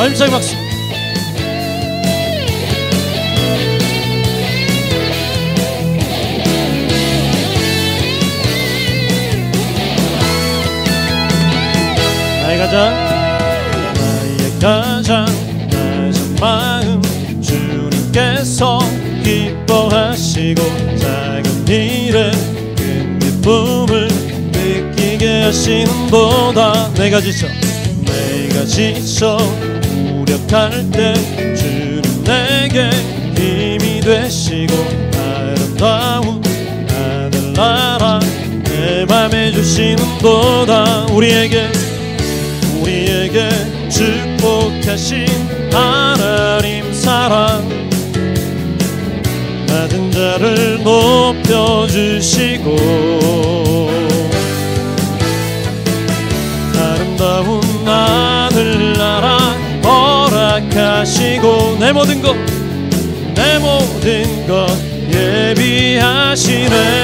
S2: 힘차게 박수. 나의 가장 낮은 마음 주님께서 기뻐하시고 작은 일에 큰 기쁨을 느끼게 하시는보다 내가 지쳐 무력할 때 주는 내게 힘이 되시고 아름다운 하늘나라 내 맘에 주시는보다 우리에게 축복하신 하나님 사랑 낮은 자를 높여주시고 아름다운 하늘나라 허락하시고 내 모든 것 예비하시네.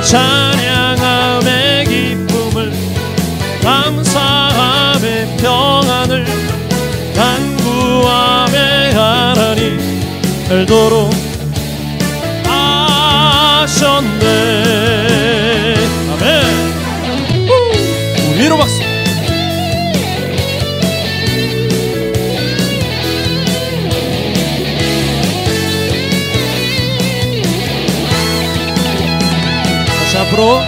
S2: 찬양함의 기쁨을 감사함의 평안을 간구함의 하나님 알도록 하셨네. 아멘. 위로 박수. 다시 앞으로.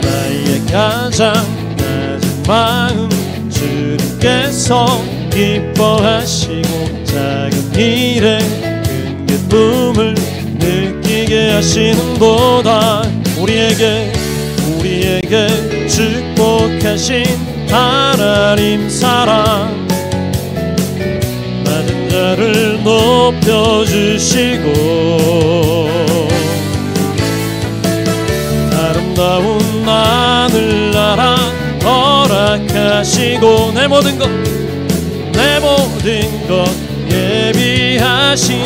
S2: 나의 가장 낮은 마음 주님께서 기뻐하시고 작은 일에 큰 기쁨을 느끼게 하시는보다 우리에게 축복하신 하나님 사랑 낮은 자를 높여주시고 아름다운 하늘나라 허락하시고 내 모든 것 예비하시네.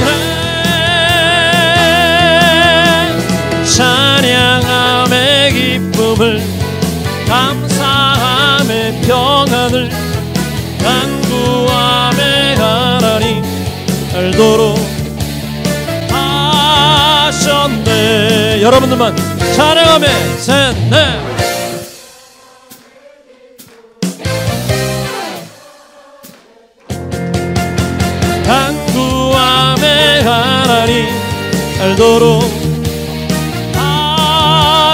S2: 찬양함의 기쁨을 감사함의 평안을 간구함의 하나님 알도록 하셨네. 여러분들만 찬양함의 셋넷. 간구함의 하나님 알도록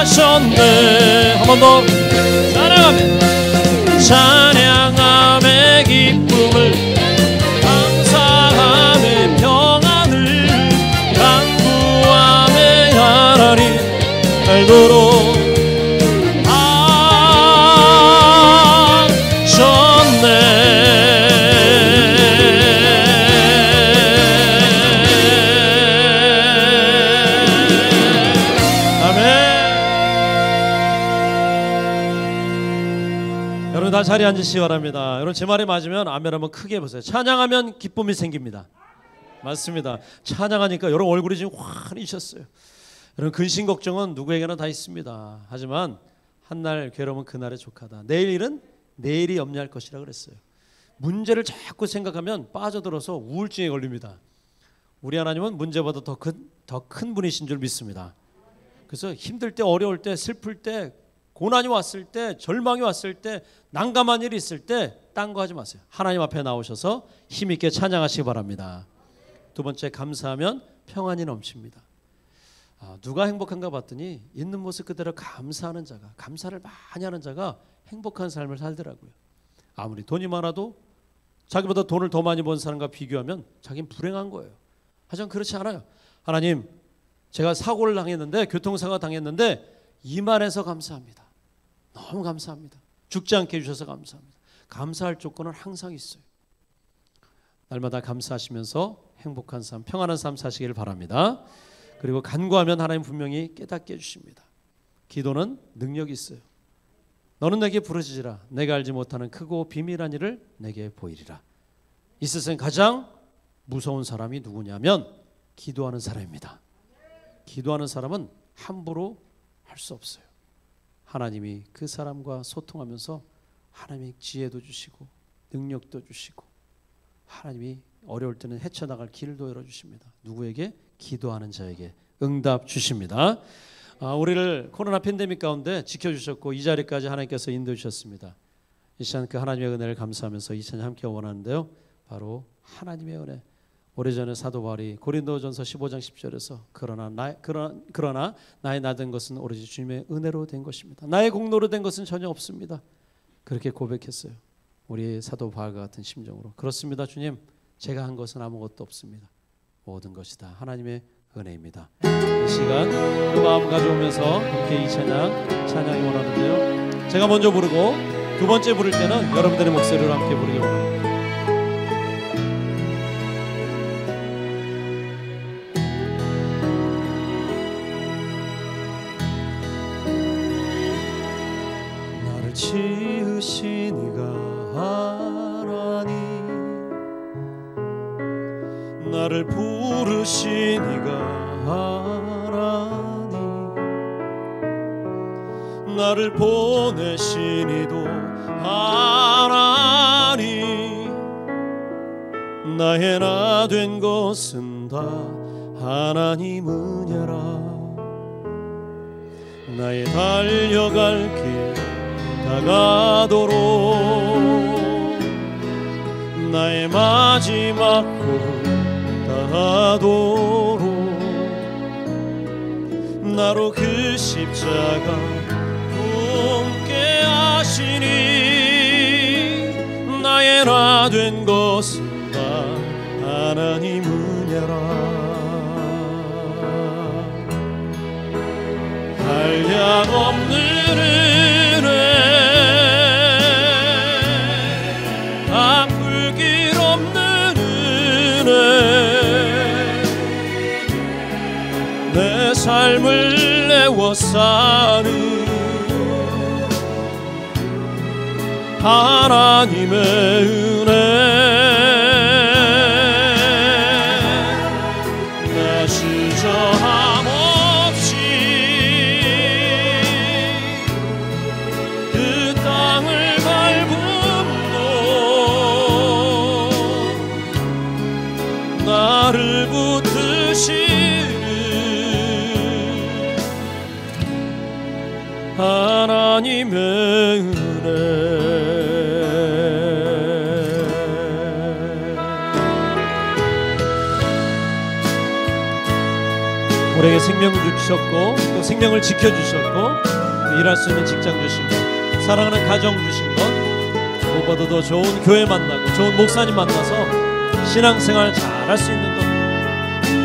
S2: 하셨네. 한 번 더 찬양함의 기쁨을 감사함의 평안을 간구함의 하나님 알도록 다 자리에 앉으시기 바랍니다. 여러분 제 말이 맞으면 아멘 한번 크게 해보세요. 찬양하면 기쁨이 생깁니다. 맞습니다. 찬양하니까 여러분 얼굴이 지금 환해지셨어요. 여러분, 근심 걱정은 누구에게나 다 있습니다. 하지만 한날 괴로움은 그날의 조카다. 내일 일은 내일이 염려할 것이라 그랬어요. 문제를 자꾸 생각하면 빠져들어서 우울증에 걸립니다. 우리 하나님은 문제보다 더 큰 분이신 줄 믿습니다. 그래서 힘들 때, 어려울 때, 슬플 때, 고난이 왔을 때, 절망이 왔을 때, 난감한 일이 있을 때 딴 거 하지 마세요. 하나님 앞에 나오셔서 힘있게 찬양하시기 바랍니다. 두 번째, 감사하면 평안이 넘칩니다. 누가 행복한가 봤더니 있는 모습 그대로 감사하는 자가, 감사를 많이 하는 자가 행복한 삶을 살더라고요. 아무리 돈이 많아도 자기보다 돈을 더 많이 번 사람과 비교하면 자기는 불행한 거예요. 하지만 그렇지 않아요. 하나님, 제가 사고를 당했는데, 교통사고 당했는데 이만해서 감사합니다. 너무 감사합니다. 죽지 않게 해주셔서 감사합니다. 감사할 조건은 항상 있어요. 날마다 감사하시면서 행복한 삶, 평안한 삶 사시길 바랍니다. 그리고 간구하면 하나님 분명히 깨닫게 해주십니다. 기도는 능력이 있어요. 너는 내게 부르짖으라. 내가 알지 못하는 크고 비밀한 일을 내게 보이리라. 이 세상 가장 무서운 사람이 누구냐면 기도하는 사람입니다. 기도하는 사람은 함부로 할 수 없어요. 하나님이 그 사람과 소통하면서 하나님이 지혜도 주시고 능력도 주시고 하나님이 어려울 때는 헤쳐나갈 길도 열어주십니다. 누구에게? 기도하는 자에게 응답 주십니다. 우리를 코로나 팬데믹 가운데 지켜주셨고 이 자리까지 하나님께서 인도해 주셨습니다. 이 시간 그 하나님의 은혜를 감사하면서 이 찬양 함께 원하는데요. 바로 하나님의 은혜. 오래전에 사도 바울이 고린도전서 15장 10절에서 그러나 나의 나된 것은 오로지 주님의 은혜로 된 것입니다. 나의 공로로 된 것은 전혀 없습니다. 그렇게 고백했어요. 우리 사도 바울과 같은 심정으로. 그렇습니다. 주님, 제가 한 것은 아무것도 없습니다. 모든 것이 다 하나님의 은혜입니다. 이 시간 그 마음 가져오면서 함께 이 찬양이 원하는데요. 제가 먼저 부르고 두 번째 부를 때는 여러분들의 목소리로 함께 부르기 원합니다. 나를 지으신 이가 하나님, 나를 부르신 이가 하나님, 나를 보내신 이도 하나님, 나의 나 된 것은 다 하나님 은혜라. 나의 달려갈 길 다가도록 나의 마지막 길 다하도록 나로 그 십자가 품게 하시니 나의 나 된 것은 다 하나님 은혜라. 한량없는 은혜, 아플 길 없는 은혜, 내 삶을 내워 사는 하나님의 은혜. 내 주저함 없이 그 땅을 밟음도 나를 붙드시는 하나님의 은혜. 우리에게 생명을 주셨고 또 생명을 지켜주셨고 또 일할 수 있는 직장 주신 것, 사랑하는 가정 주신 것, 무엇보다도 좋은 교회 만나고 좋은 목사님 만나서 신앙생활 잘할 수 있는 것,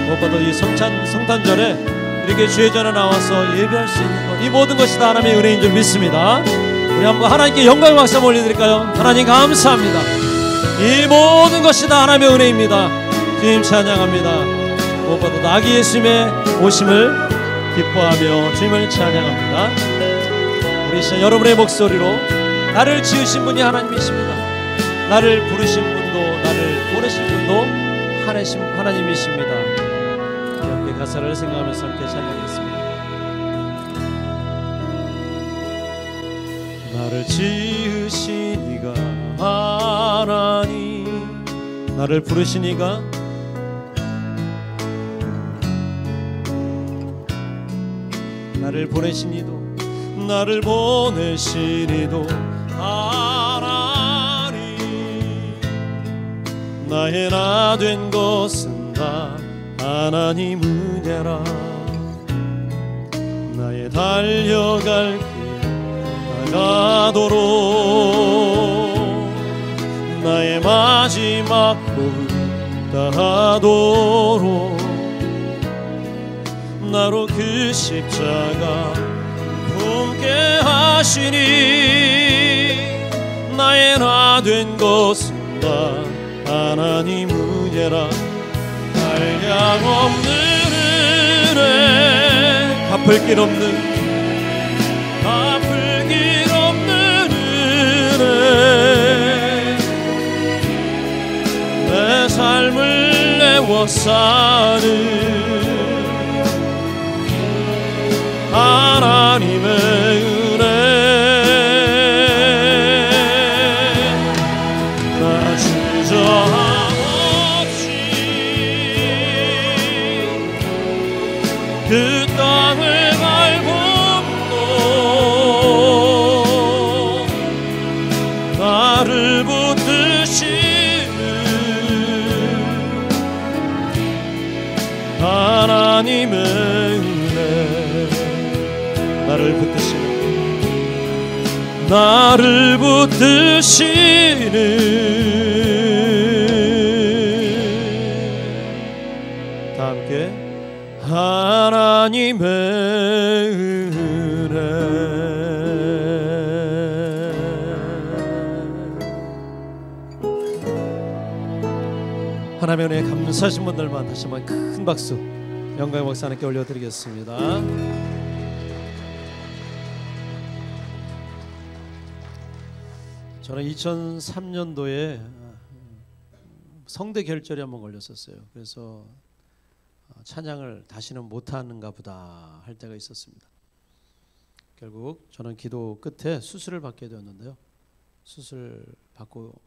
S2: 무엇보다도 이 성탄절에 이렇게 주의 전에 나와서 예배할 수 있는 것, 이 모든 것이 다 하나님의 은혜인 줄 믿습니다. 우리 한번 하나님께 영광의 박수 한번 올려드릴까요? 하나님 감사합니다. 이 모든 것이 다 하나님의 은혜입니다. 주님 찬양합니다. 무엇보다도 아기 예수님의 오심을 기뻐하며 주님을 찬양합니다. 우리 시간 여러분의 목소리로 나를 지으신 분이 하나님이십니다. 나를 부르신 분도 나를 보내신 분도 하나님이십니다. 함께 가사를 생각하면서 함께 찬양하겠습니다. 나를 지으신 이가 하나님, 나를 부르신 이가 나를 보내신 이도, 나를 보내신 이도 하나님, 나의 나 된 것은 다 하나님 은혜라. 나의 달려갈 길 나가도록, 나의 마지막 호흡 다하도록 나로 그 십자가 품게 하시니, 나의 나 된 것은 다 하나님 은혜라. 한량없는 은혜, 갚을 길 없는 은혜, 내 삶을 내워 사는 하나님의 은혜. 나 주저함 없이 그 땅을 밟음도 나를 붙드시는 하나님의 은혜. 나를 붙드시는, 나를 붙드시는 다 함께 하나님의 은혜. 하나님의 은혜에 감사하신 분들만 다시 한번 큰 박수 영광의 목사님께 올려드리겠습니다. 저는 2003년도에 성대 결절이 한번 걸렸었어요. 그래서 찬양을 다시는 못하는가 보다 할 때가 있었습니다. 결국 저는 기도 끝에 수술을 받게 되었는데요. 수술 받고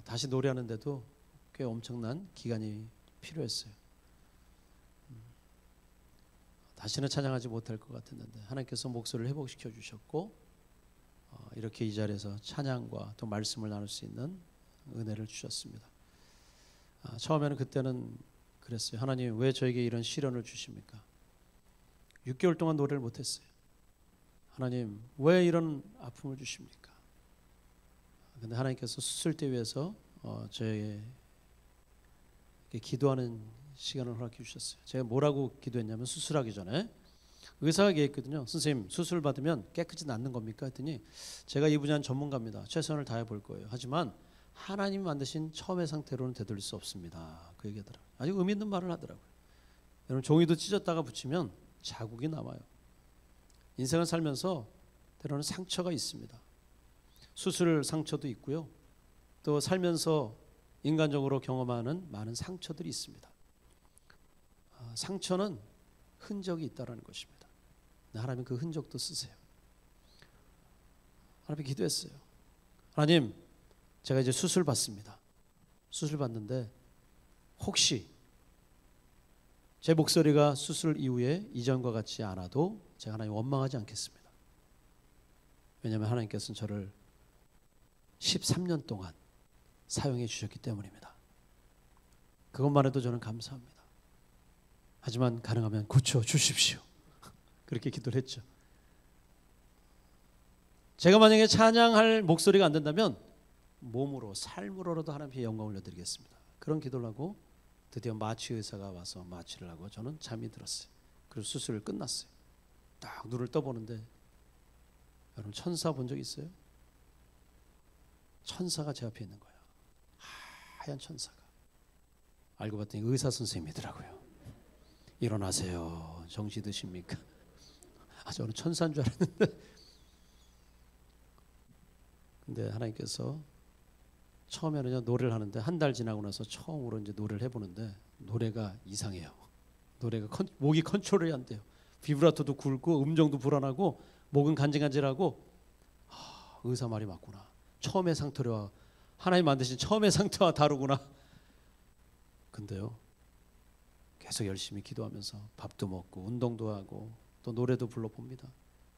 S2: 다시 노래하는데도 꽤 엄청난 기간이 필요했어요. 다시는 찬양하지 못할 것 같았는데 하나님께서 목소리를 회복시켜 주셨고, 이렇게 이 자리에서 찬양과 또 말씀을 나눌 수 있는 은혜를 주셨습니다. 처음에는 그때는 그랬어요. 하나님 왜 저에게 이런 시련을 주십니까? 6개월 동안 노래를 못했어요. 하나님 왜 이런 아픔을 주십니까? 근데 하나님께서 수술대 위에서 저에게 기도하는 시간을 허락해 주셨어요. 제가 뭐라고 기도했냐면, 수술하기 전에 의사가 얘기했거든요. 선생님 수술 받으면 깨끗이 낫는 겁니까? 했더니 제가 이 분야는 전문가입니다. 최선을 다해 볼 거예요. 하지만 하나님이 만드신 처음의 상태로는 되돌릴 수 없습니다. 그 얘기하더라고요. 아주 의미 있는 말을 하더라고요. 여러분 종이도 찢었다가 붙이면 자국이 남아요. 인생을 살면서 때로는 상처가 있습니다. 수술 상처도 있고요. 또 살면서 인간적으로 경험하는 많은 상처들이 있습니다. 상처는 흔적이 있다는 것입니다. 하나님 그 흔적도 쓰세요. 하나님 기도했어요. 하나님 제가 이제 수술 받습니다. 수술 받는데 혹시 제 목소리가 수술 이후에 이전과 같지 않아도 제가 하나님 원망하지 않겠습니다. 왜냐하면 하나님께서는 저를 13년 동안 사용해 주셨기 때문입니다. 그것만 해도 저는 감사합니다. 하지만 가능하면 고쳐 주십시오. 그렇게 기도를 했죠. 제가 만약에 찬양할 목소리가 안 된다면 몸으로 삶으로라도 하나님께 영광 올려드리겠습니다. 그런 기도를 하고 드디어 마취 의사가 와서 마취를 하고 저는 잠이 들었어요. 그리고 수술을 끝났어요. 딱 눈을 떠보는데, 여러분 천사 본 적 있어요? 천사가 제 앞에 있는 거예요. 하얀 천사가. 알고 봤더니 의사 선생님이더라고요. 일어나세요. 정시 드십니까? 저는 천사인 줄 알았는데, 근데 하나님께서 처음에는요 노래를 하는데 한 달 지나고 나서 처음으로 이제 노래를 해보는데 노래가 이상해요. 노래가 목이 컨트롤이 안 돼요. 비브라토도 굵고 음정도 불안하고 목은 간질간질하고 의사 말이 맞구나. 처음의 상태와 하나님 만드신 처음의 상태와 다르구나. 근데요, 계속 열심히 기도하면서 밥도 먹고 운동도 하고 또 노래도 불러봅니다.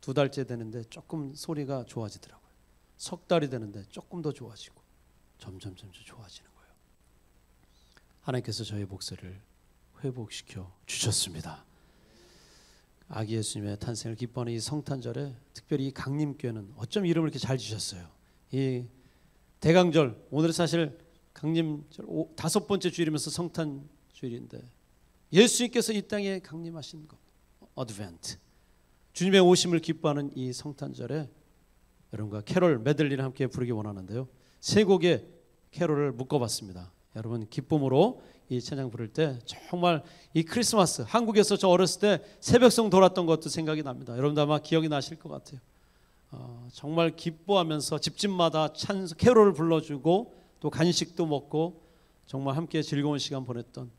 S2: 2달째 되는데 조금 소리가 좋아지더라고요. 3달이 되는데 조금 더 좋아지고 점점 좋아지는 거예요. 하나님께서 저의 목소리를 회복시켜 주셨습니다. 아기 예수님의 탄생을 기뻐하는 이 성탄절에 특별히 이 강림교회는 어쩜 이름을 이렇게 잘 지셨어요. 이 대강절, 오늘 사실 강림절 5번째 주일이면서 성탄주일인데 예수님께서 이 땅에 강림하신 것, 어드벤트, 주님의 오심을 기뻐하는 이 성탄절에 여러분과 캐롤 메들리를 함께 부르기 원하는데요, 3곡의 캐롤을 묶어봤습니다. 여러분 기쁨으로 이 찬양 부를 때 정말 이 크리스마스, 한국에서 저 어렸을 때 새벽송 돌았던 것도 생각이 납니다. 여러분도 아마 기억이 나실 것 같아요. 정말 기뻐하면서 집집마다 캐롤을 불러주고 또 간식도 먹고 정말 함께 즐거운 시간 보냈던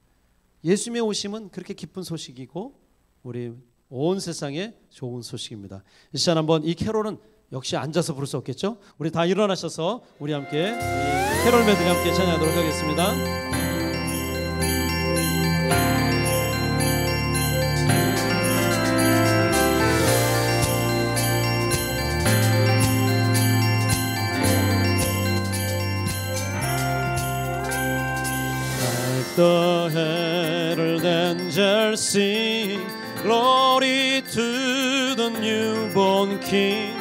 S2: 예수님의 오심은 그렇게 기쁜 소식이고 우리 온 세상에 좋은 소식입니다. 이 시간 한번 이 캐롤은 역시 앉아서 부를 수 없겠죠? 우리 다 일어나셔서 우리 함께 이 캐롤 메들리 함께 찬양하도록 하겠습니다. The herald angels sing, glory to the newborn King.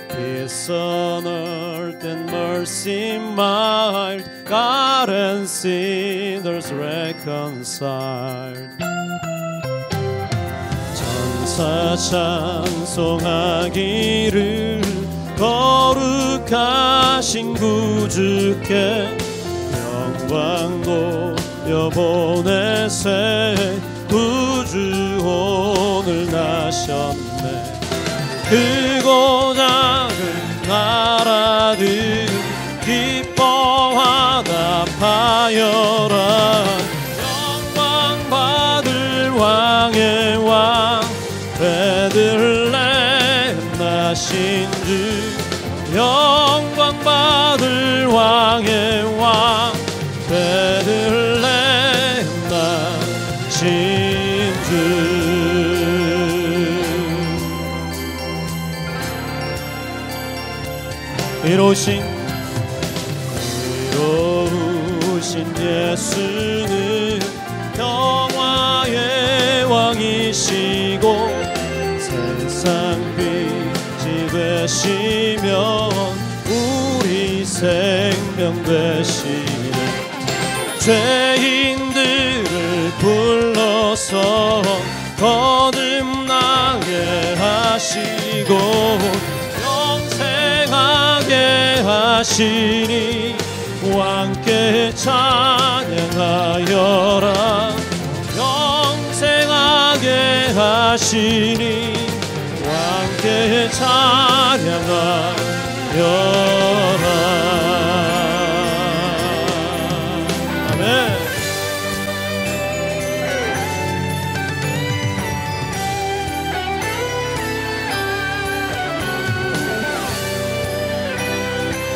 S2: Peace on earth and mercy mild, God and sinners reconciled. 천사 찬송하기를 거룩하신 구주께 영광 여보내세 구주 오늘 나셨네. 크고 작은 나라들 기뻐하다 파여라. 영광 받을 왕의 왕 베들레헴 나신 주. 영광 받을 왕의 왕 베들레헴 나신 주. 이로우신 예수는 평화의 왕이시고 세상 빛이 되시면 우리 생명 되시네. 죄인들을 불러서 거듭나게 하시고 영생하게 하시니 왕께 찬양하여라. 영생하게 하시니 왕께 찬양하여라.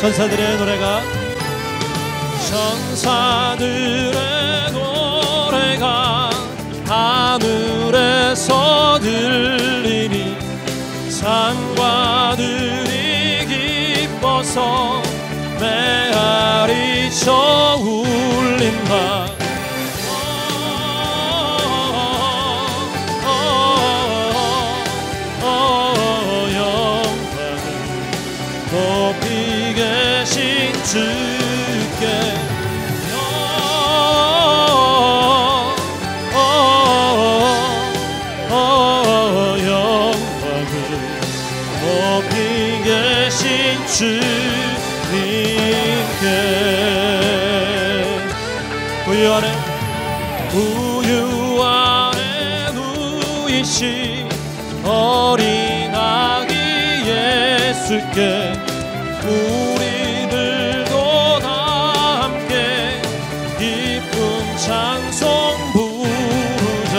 S2: 천사들의 노래가 하늘에서 들리니 산과 들이 기뻐서 메아리 쳐 울린다. 높이 계신 주께 영광을 높이 계신 주님께 우유 안에 누이신 어린 아기 예수께 우리들도 다 함께 기쁜 찬송 부르자.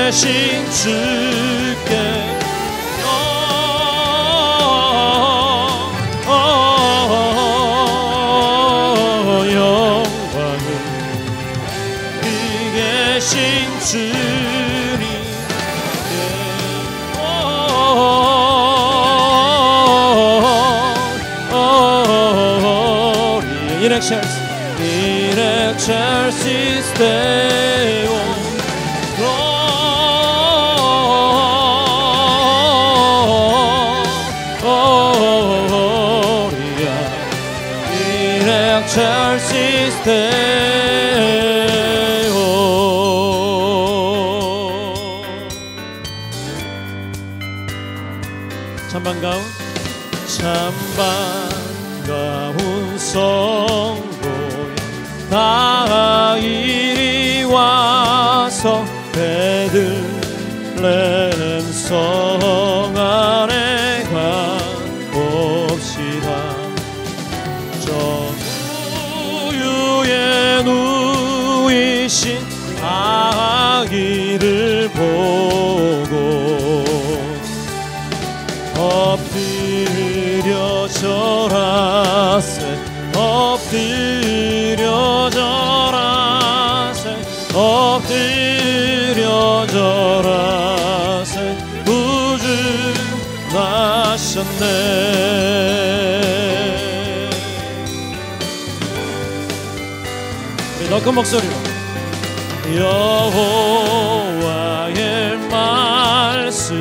S2: 계신 주께 영광을 계신 주님께 In excelsis Deo Gloria In excelsis Deo 찬반가운 성도여 다 이리 와서 베들레헴 성 안에 가봅시다. 저 우유에 누이신 아기를 보고 엎드려 절하세 엎드려 절하세 엎드려 절하세 구주나셨네. 우리 더 큰 목소리로 여호와의 말씀이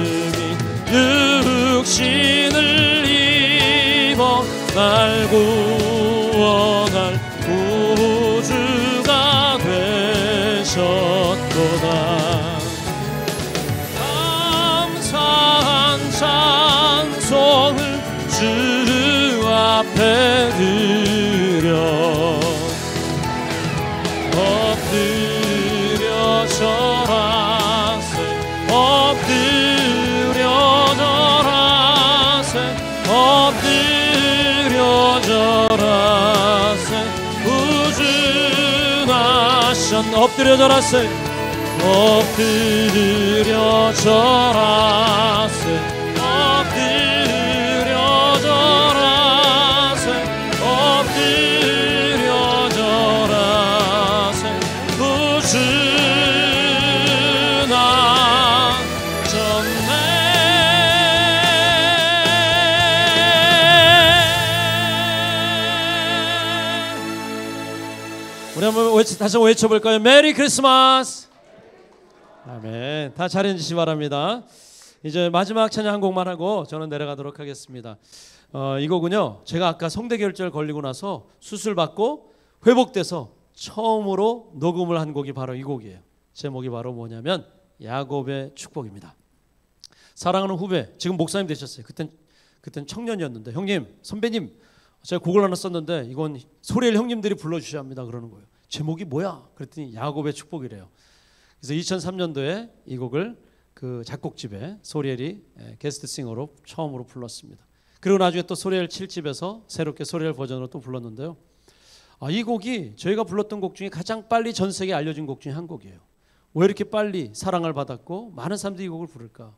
S2: 육신을 입어 날 구원할 구주가 되셨도다. 감사한 찬송을 주 앞에 드려 엎드려 절하세 엎드려 절하세 엎드려 절하세 구주나신 엎드려 절하세 엎드려 절하세 엎드려 절하세 엎드려 절하세 구주나셨네. 우리 한번 다시 한번 외쳐볼까요? 메리 크리스마스. 아멘. 다 잘 앉으시기 바랍니다. 이제 마지막 찬양 한 곡만 하고 저는 내려가도록 하겠습니다. 이 곡은요, 제가 아까 성대결절 걸리고 나서 수술 받고 회복돼서 처음으로 녹음을 한 곡이 바로 이 곡이에요. 제목이 바로 뭐냐면 야곱의 축복입니다. 사랑하는 후배, 지금 목사님 되셨어요. 그땐 청년이었는데, 형님, 선배님, 제가 곡을 하나 썼는데 이건 소리엘 형님들이 불러주셔야 합니다. 그러는 거예요. 제목이 뭐야? 그랬더니 야곱의 축복이래요. 그래서 2003년도에 이 곡을 그 작곡집에 소리엘이 게스트싱어로 처음으로 불렀습니다. 그리고 나중에 또 소리엘 7집에서 새롭게 소리엘 버전으로 또 불렀는데요. 이 곡이 저희가 불렀던 곡 중에 가장 빨리 전 세계에 알려진 곡 중에 한 곡이에요. 왜 이렇게 빨리 사랑을 받았고 많은 사람들이 이 곡을 부를까?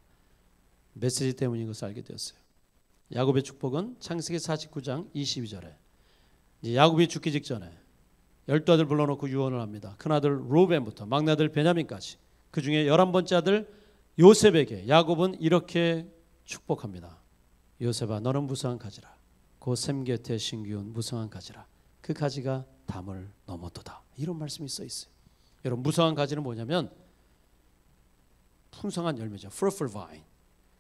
S2: 메시지 때문인 것을 알게 되었어요. 야곱의 축복은 창세기 49장 22절에 이제 야곱이 죽기 직전에 12아들 불러놓고 유언을 합니다. 큰아들 루벤부터 막내아들 베냐민까지, 그 중에 11번째 아들 요셉에게 야곱은 이렇게 축복합니다. 요셉아, 너는 무성한 가지라. 그 샘 곁에 신기운 무성한 가지라. 그 가지가 담을 넘었도다. 이런 말씀이 써 있어요. 여러분, 무성한 가지는 뭐냐면 풍성한 열매죠. fruitful vine.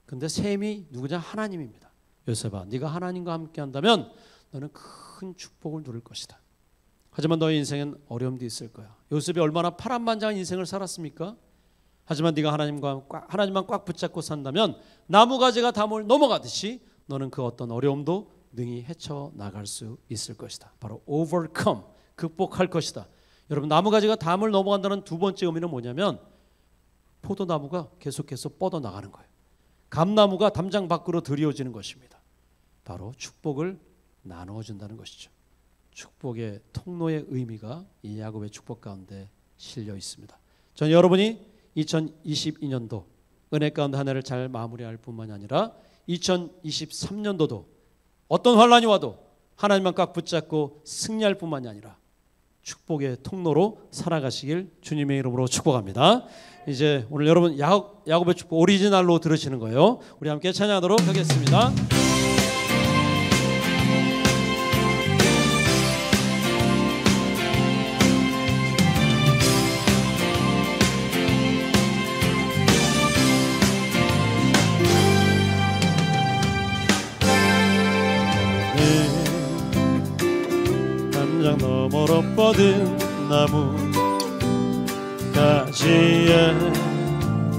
S2: 근데 샘이 누구냐? 하나님입니다. 요셉아, 네가 하나님과 함께한다면 너는 큰 축복을 누릴 것이다. 하지만 너의 인생엔 어려움도 있을 거야. 요셉이 얼마나 파란만장한 인생을 살았습니까? 하지만 네가 하나님만 꽉 붙잡고 산다면 나무가지가 담을 넘어가듯이 너는 그 어떤 어려움도 능히 헤쳐나갈 수 있을 것이다. 바로 overcome, 극복할 것이다. 여러분, 나무가지가 담을 넘어간다는 두 번째 의미는 뭐냐면 포도나무가 계속해서 뻗어나가는 거예요. 감나무가 담장 밖으로 들이어지는 것입니다. 바로 축복을 나누어준다는 것이죠. 축복의 통로의 의미가 이 야곱의 축복 가운데 실려 있습니다. 저는 여러분이 2022년도 은혜 가운데 한 해를 잘 마무리할 뿐만이 아니라 2023년도도 어떤 환란이 와도 하나님만 꽉 붙잡고 승리할 뿐만이 아니라 축복의 통로로 살아가시길 주님의 이름으로 축복합니다. 이제 오늘 여러분 야곱의 축복 오리지널로 들으시는 거예요. 우리 함께 찬양하도록 하겠습니다. 담장 너머로 뻗은 나무 가지에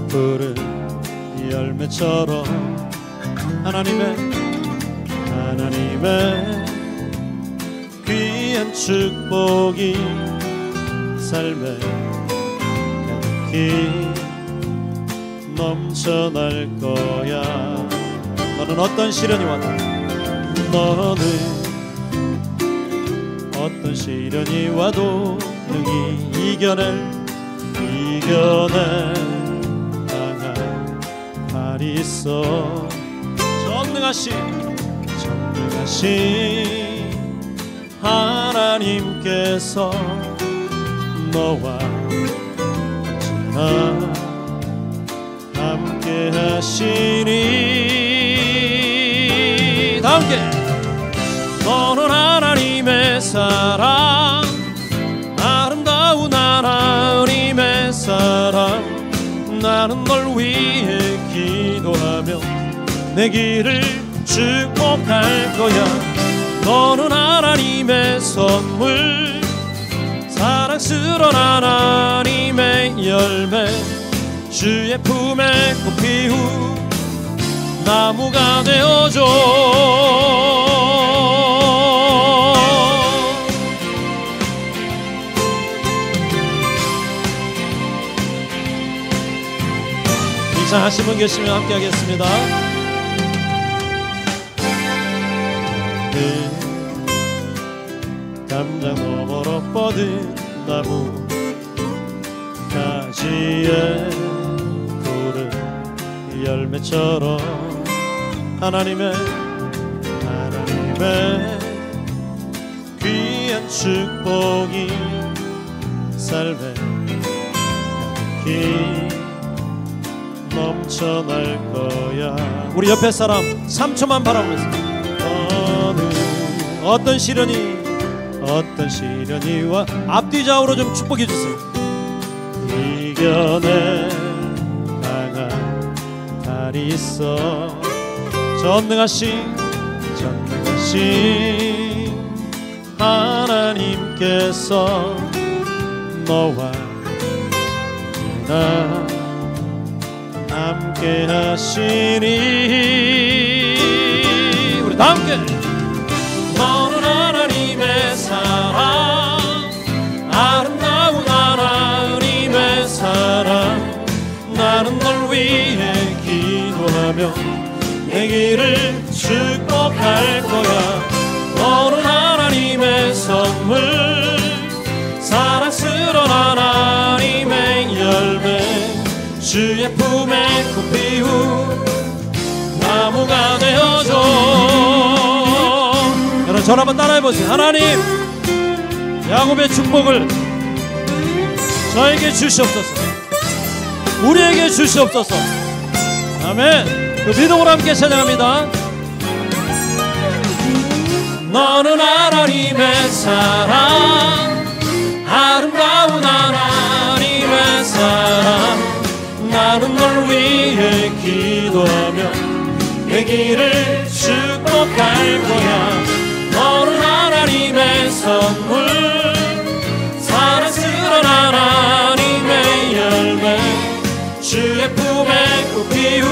S2: 푸른 열매처럼 하나님의 귀한 축복이 삶에 가득히 넘쳐날 거야. 너는 어떤 시련이 와도 어떤 시련이 와도 능히 이겨낼 강한 발이 있어. 전능하신 하나님께서 너와 언제나 함께 하시니. 다 함께. 너는 하나님의 사랑, 아름다운 하나님의 사랑. 나는 널 위해 기도하며 내 길을 축복할 거야. 너는 하나님의 선물, 사랑스러운 하나님의 열매. 주의 품에 꽃 피우 나무가 되어줘. 하신 분 계시면 함께 하겠습니다. 담장 너머로 뻗은 나무 가지에 푸른 열매처럼 하나님의 귀한 축복이 삶에 가득히 넘쳐날 거야. 우리 옆에 사람 3초만 바라보면서 어떤 시련이 와 앞뒤 좌우로 좀 축복해 주세요. 이겨낼 강한 달이 있어. 전능하신 하나님께서 너와 나 함께 하시니. 우리 다 함께. 너는 하나님의 사랑, 아름다운 하나님의 사랑. 나는 널 위해 기도하며 내 길을 축복할 거야. 너는 하나님의 선물, 사랑스러운 하나님의 열매. 주의 품에 꽃 피우 나무가 되어줘. 여러분 저를 한번 따라해보세요. 하나님, 야곱의 축복을 저에게 주시옵소서. 우리에게 주시옵소서. 아멘. 그 믿음으로 함께 찬양합니다. 너는 하나님의 사랑, 아름다운 하나님의 사랑. 나는 널 위해 기도하며 내 길을 축복할 거야. 너는 하나님의 선물, 사랑스러운 하나님의 열매. 주의 품에 꽃 피우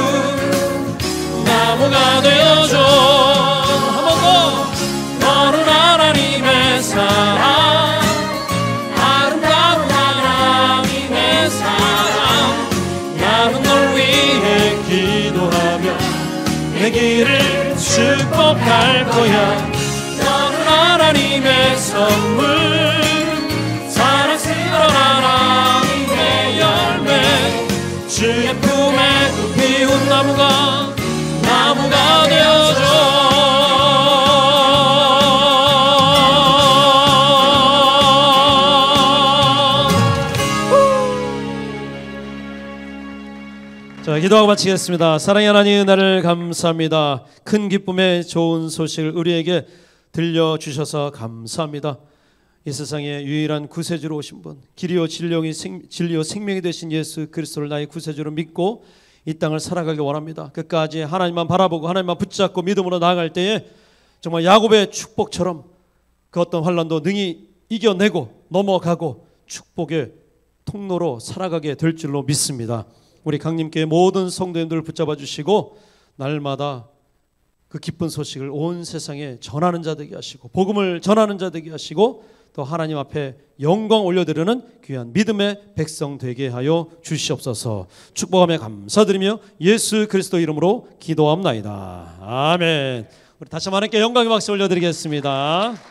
S2: 나무가 되어줘. 한 번 더. 너는 하나님의 사랑, 아름다운 하나님의 사랑. 나는 널 위해 기도하며 내 길을 축복할 거야. 너는 하나님의 선물, 사랑스러운 하나님의 열매. 기도하고 마치겠습니다. 사랑의 하나님, 은혜를 감사합니다. 큰 기쁨의 좋은 소식을 우리에게 들려주셔서 감사합니다. 이 세상에 유일한 구세주로 오신 분, 길이요 진리요 생명이 되신 예수 그리스도를 나의 구세주로 믿고 이 땅을 살아가길 원합니다. 끝까지 하나님만 바라보고 하나님만 붙잡고 믿음으로 나아갈 때에 정말 야곱의 축복처럼 그 어떤 환난도 능히 이겨내고 넘어가고 축복의 통로로 살아가게 될 줄로 믿습니다. 우리 강림교회 모든 성도님들을 붙잡아 주시고 날마다 그 기쁜 소식을 온 세상에 전하는 자 되게 하시고 복음을 전하는 자 되게 하시고 또 하나님 앞에 영광 올려드리는 귀한 믿음의 백성 되게 하여 주시옵소서. 축복하며 감사드리며 예수 그리스도 이름으로 기도합나이다. 아멘. 우리 다시 한번 하나님께 영광의 박수 올려드리겠습니다.